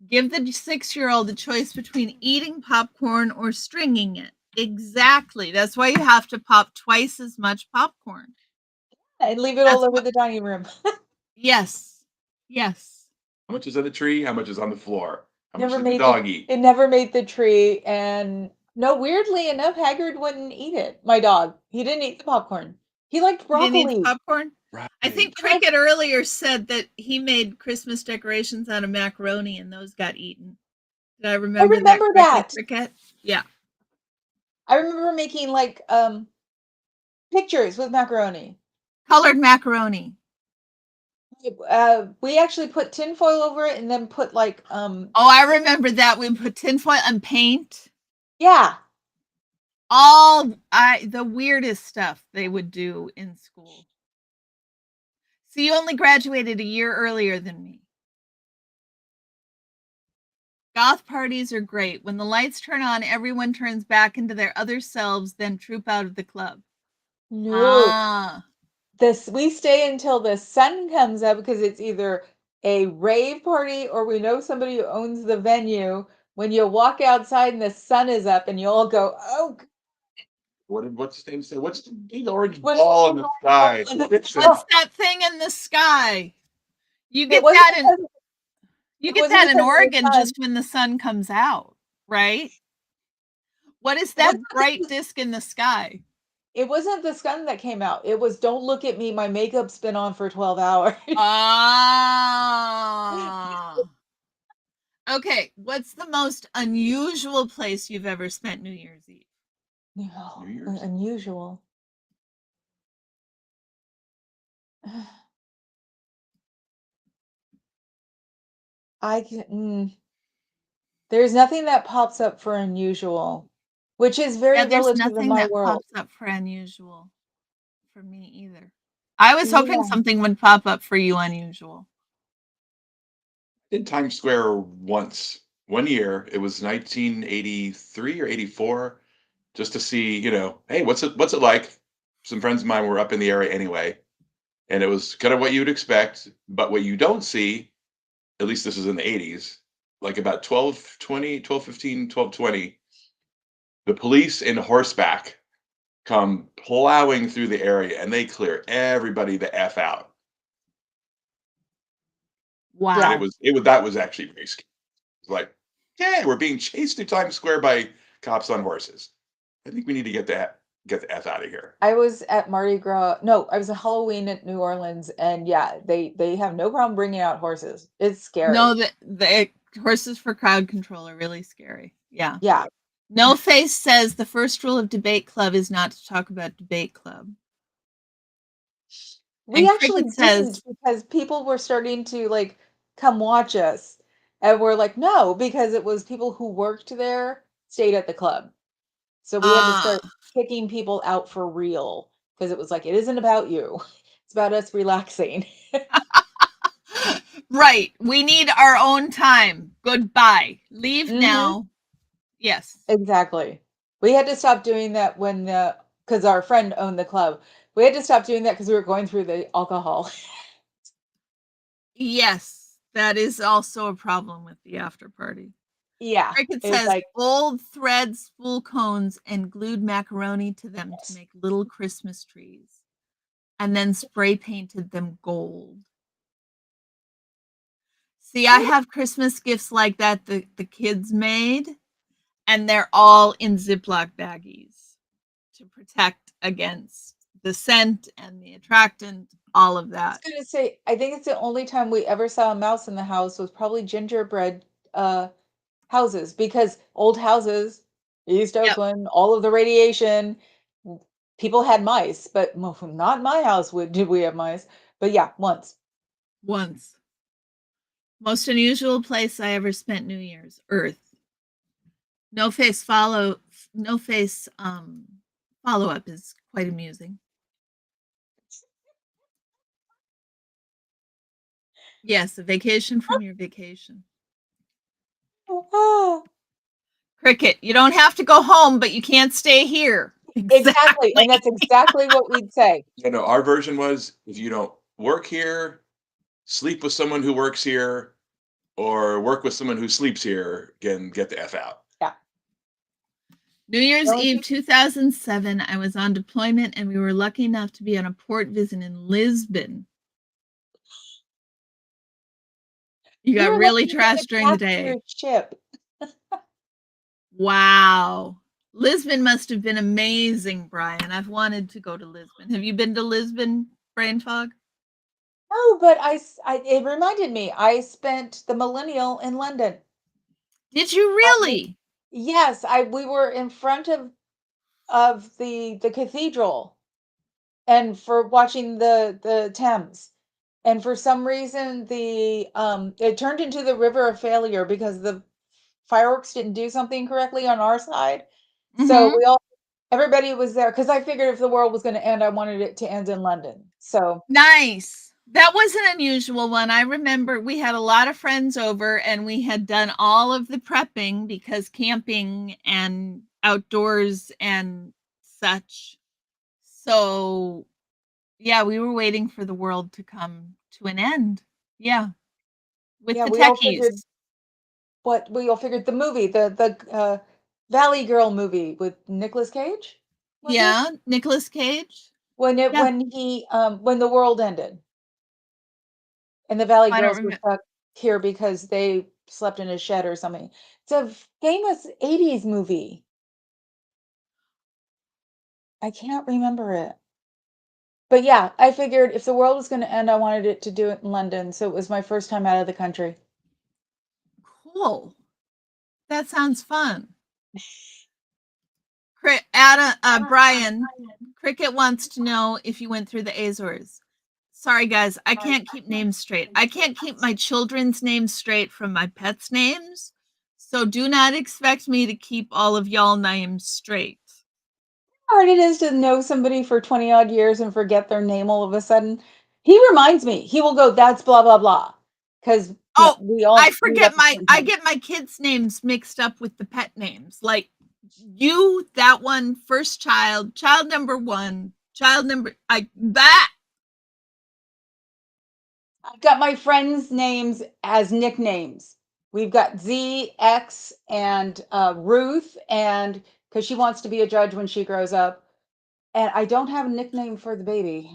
Give the 6-year-old the choice between eating popcorn or stringing it. Exactly. That's why you have to pop twice as much popcorn. And leave it all That's over what, the dining room. yes. Yes. How much is on the tree? How much is on the floor? How much Never did the made dog eat? it never made the tree, and no, weirdly enough, Haggard wouldn't eat it. My dog, he didn't eat the popcorn. He liked You didn't eat the broccoli. popcorn? I think Right. He liked Cricket earlier said that he made Christmas decorations out of macaroni and those got eaten. Did I I remember that remember correctly, that. Cricket? Yeah. I remember making, like, pictures with macaroni. Colored macaroni. We actually put tinfoil over it and then put, like, Oh, I remember that. We put tinfoil and paint. yeah. The weirdest stuff they would do in school. So you only graduated a year earlier than me. Goth parties are great. When the lights turn on, everyone turns back into their other selves, then troop out of the club. No. Ah, We stay until the sun comes up because it's either a rave party or we know somebody who owns the venue. When you walk outside and the sun is up and you all go, "Oh, What's his name say? What's the big orange What's ball in the sky? in the- It's what's that thing in the sky? You It get wasn't that in because you it get wasn't that in because of the Oregon sun. just when the sun comes out, right? What is It that wasn't bright because disc in the sky? it wasn't the sun that came out. It was, "Don't look at me, my makeup's been on for 12 hours." Ah. Okay, what's the most unusual place you've ever spent New Year's Eve? No, New Year's? unusual. I can, there's nothing that pops up for unusual, which is very Yeah, there's relative in nothing my that world. pops up for unusual for me either. I was hoping Yeah. something would pop up for you unusual. In Times Square once, one year, it was 1983 or 84, just to see, hey, what's it like? Some friends of mine were up in the area anyway, and it was kind of what you would expect, but what you don't see, at least this is in the 80s, like about 12:20, 12:15, 12:20, the police in horseback come plowing through the area and they clear everybody the F out. And Yeah. Wow. that was actually very scary. It's like, yeah, we're being chased through Times Square by cops on horses. I think we need to get the F out of here. I was at Mardi Gras. No, I was at Halloween at New Orleans, and yeah, they have no problem bringing out horses. It's No, scary. the horses for crowd control are really scary. Yeah. Yeah. No Face says the first rule of debate club is not to talk about debate club. We And actually Cricket says, didn't because people were starting to like come watch us. And we're like, no, because it was people who worked there stayed at the club. So we had to uh, start kicking people out for real because it was like, it isn't about you. It's about us relaxing. right. We need our own time. Goodbye. Leave Hmm. now. Yes. Exactly. We had to stop doing that when because our friend owned the club. We had to stop doing that because we were going through the alcohol. Yes. That is also a problem with the after party. Yeah. Cricket It was says like, old thread spool cones and glued macaroni to them to make little Christmas trees and then spray painted them gold. See, I have Christmas gifts like that the kids made, and they're all in Ziploc baggies to protect against the scent and the attractant, all of I was that. gonna say, I think it's the only time we ever saw a mouse in the house was probably gingerbread houses because old houses, East Yep, Oakland, all of the radiation, w- people had mice, but not in my house did we have mice. But yeah, once. once. Most unusual place I ever spent New Year's, Earth. No face follow no face follow up is quite amusing. Yes, a vacation from your vacation. Oh, Cricket, you don't have to go home, but you can't stay here. exactly. Exactly. And that's exactly what we'd say. Our version was if you don't work here, sleep with someone who works here, or work with someone who sleeps here, again, get the F out. Yeah. New Year's Don't Eve you- 2007, I was on deployment and we were lucky enough to be on a port visit in Lisbon. You You got were really lucky to get trashed a during the passenger day. ship. Wow. Lisbon must have been amazing, Brian. I've wanted to go to Lisbon. Have you been to Lisbon, Brain Fog? No, but it reminded me, I spent the millennial in London. Did you We- really? Yes, we were in front of the cathedral and for watching the Thames. And for some reason the it turned into the river of failure because the fireworks didn't do something correctly on our side. So Mm-hmm. everybody was there because I figured if the world was going to end, I wanted it to end in London. So Nice. That was an unusual one. I remember we had a lot of friends over and we had done all of the prepping because camping and outdoors and such. So, yeah, we were waiting for the world to come to an end. Yeah, with yeah, the we all figured techies. the movie, the Valley Girl movie with Nicolas Cage, was it? Yeah, Nicolas Cage. When Yeah, when the world ended and the Valley I don't Girls were remember. stuck here because they slept in a shed or something. It's a famous 80s movie. I can't remember it. But yeah, I figured if the world was going to end, I wanted it to do it in London. So it was my first time out of the country. Cool. That sounds fun. Brian, Cricket wants to know if you went through the Azores. Sorry, guys, I can't keep names straight. I can't keep my children's names straight from my pets' names. So do not expect me to keep all of y'all names straight. How hard it is to know somebody for 20 odd years and forget their name all of a sudden. He reminds me. He will go, "That's blah blah blah," because Oh, we all I meet forget up at some I point. get my kids' names mixed up with the pet names. Like you, that one, first child, child number one, child number that. I've got my friends' names as nicknames. We've got Z, X, and Ruth, and because she wants to be a judge when she grows up. And I don't have a nickname for the baby,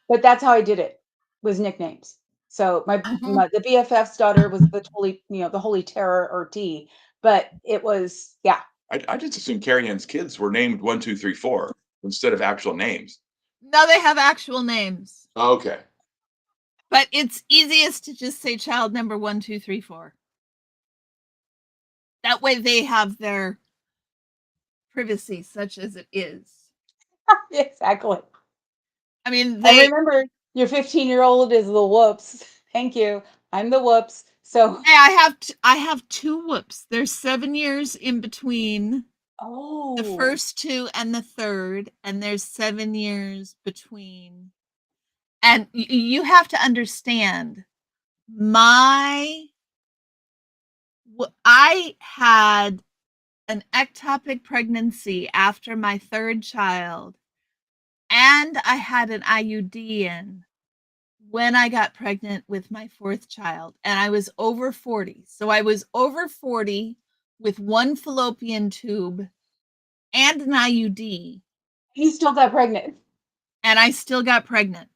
but that's how I did it, was nicknames. So the BFF's daughter was the Holy Terror or T, but it was yeah. I just assumed Carrie Ann's kids were named 1, 2, 3, 4 instead of actual names. No, they have actual names. Okay. But it's easiest to just say child number 1, 2, 3, 4. That way they have their privacy, such as it is. Exactly. I mean, I remember your 15-year-old is the whoops. Thank you. I'm the whoops. So Hey, I have two whoops. There's 7 years in between the first two and the third, and there's 7 years between. And you have to understand, I had an ectopic pregnancy after my third child, and I had an IUD in when I got pregnant with my fourth child, and I was over 40. So I was over 40 with one fallopian tube and an IUD. you still got pregnant. And I still got pregnant.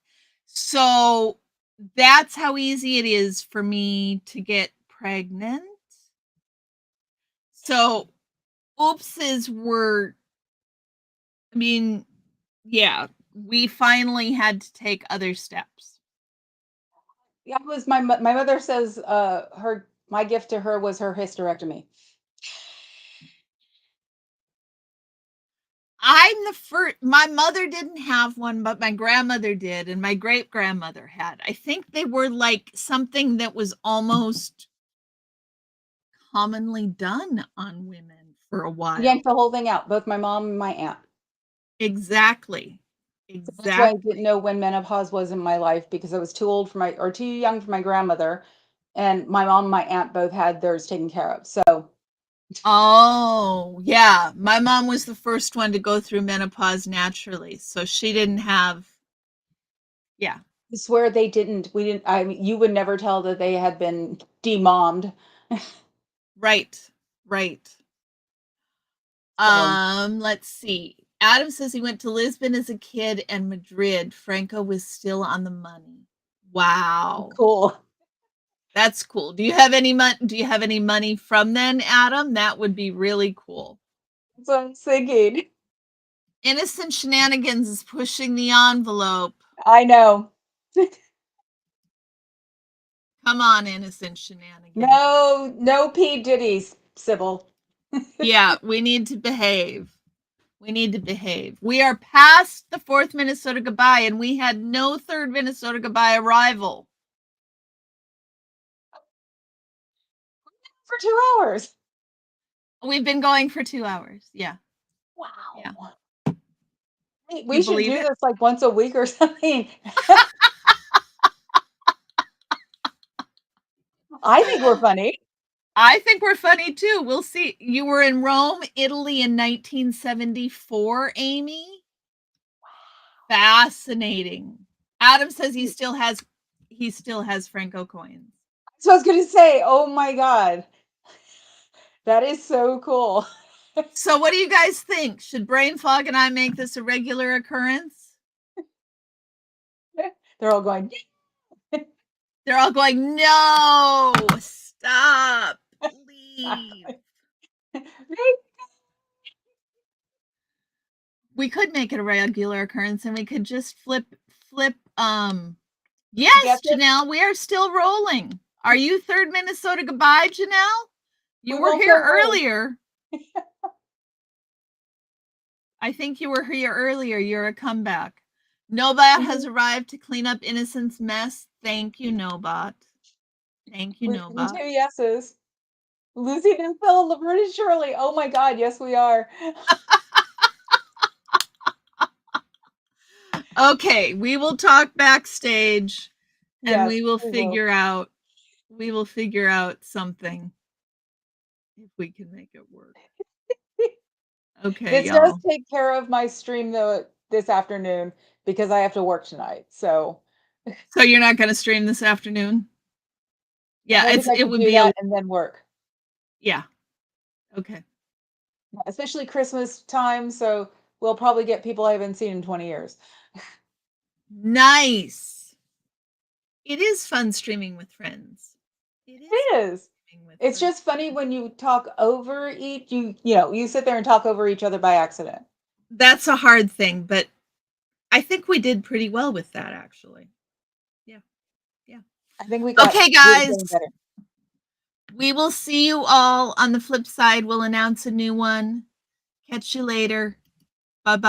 So that's how easy it is for me to get pregnant. So oopses were, I mean, yeah, we finally had to take other steps. Yeah, it was my mother says my gift to her was her hysterectomy. I'm the first. My mother didn't have one, but my grandmother did, and my great grandmother had. I think they were like something that was almost commonly done on women for a while. Yanked the whole thing out, both my mom and my aunt. Exactly. That's why I didn't know when menopause was in my life because I was too old for too young for my grandmother, and my mom and my aunt both had theirs taken care of. So Oh, yeah. My mom was the first one to go through menopause naturally. So she didn't have, yeah. I swear they didn't. We didn't. I mean, you would never tell that they had been demommed. Right. Right. Let's see. Adam says he went to Lisbon as a kid and Madrid. Franco was still on the money. Wow. Cool. That's cool. Do you have any money from then, Adam? That would be really cool. That's what I was thinking. Innocent Shenanigans is pushing the envelope. I know. Come on, Innocent Shenanigans. No P. Diddy's, Sybil. Yeah, we need to behave. We need to behave. We are past the fourth Minnesota Goodbye, and we had no third Minnesota Goodbye arrival. For 2 hours. We've been going for 2 hours. Yeah. Wow. Yeah. We should do this like once a week or something. I think we're funny. I think we're funny too. We'll see. You were in Rome, Italy in 1974, Amy. Fascinating. Adam says he still has Franco coins. So I was going to say, oh my God. That is so cool. So what do you guys think? Should Brain Fog and I make this a regular occurrence? They're all going. They're all going, no, stop, leave. We could make it a regular occurrence and we could just flip. Yes, Janelle, we are still rolling. Are you third Minnesota Goodbye, Janelle? You were here earlier. I think you were here earlier. You're a comeback. Nobot has Mhm. arrived to clean up Innocent's mess. Thank you, Nobot. Thank you, We're getting Nobot. 2 yeses. Lucy and Phil, Laverne and Shirley. Oh my god, yes, we are. Okay, we will talk backstage and Yes, we will. we will figure out something if we can make it work. Okay, This does y'all. take care of my stream, though, this afternoon because I have to work tonight, so So you're not gonna stream this afternoon? I Yeah, don't think I it could would do be a that and then work, yeah. Okay. especially Christmas time, so we'll probably get people I haven't seen in 20 years. Nice. It is fun streaming with friends. It is It fun is. streaming with It's friends. just funny when you talk over you sit there and talk over each other by accident. That's a hard thing, but I think we did pretty well with that actually. Yeah. Yeah. I think Okay, we're guys. getting better. We will see you all on the flip side. We'll announce a new one. Catch you later. Bye-bye.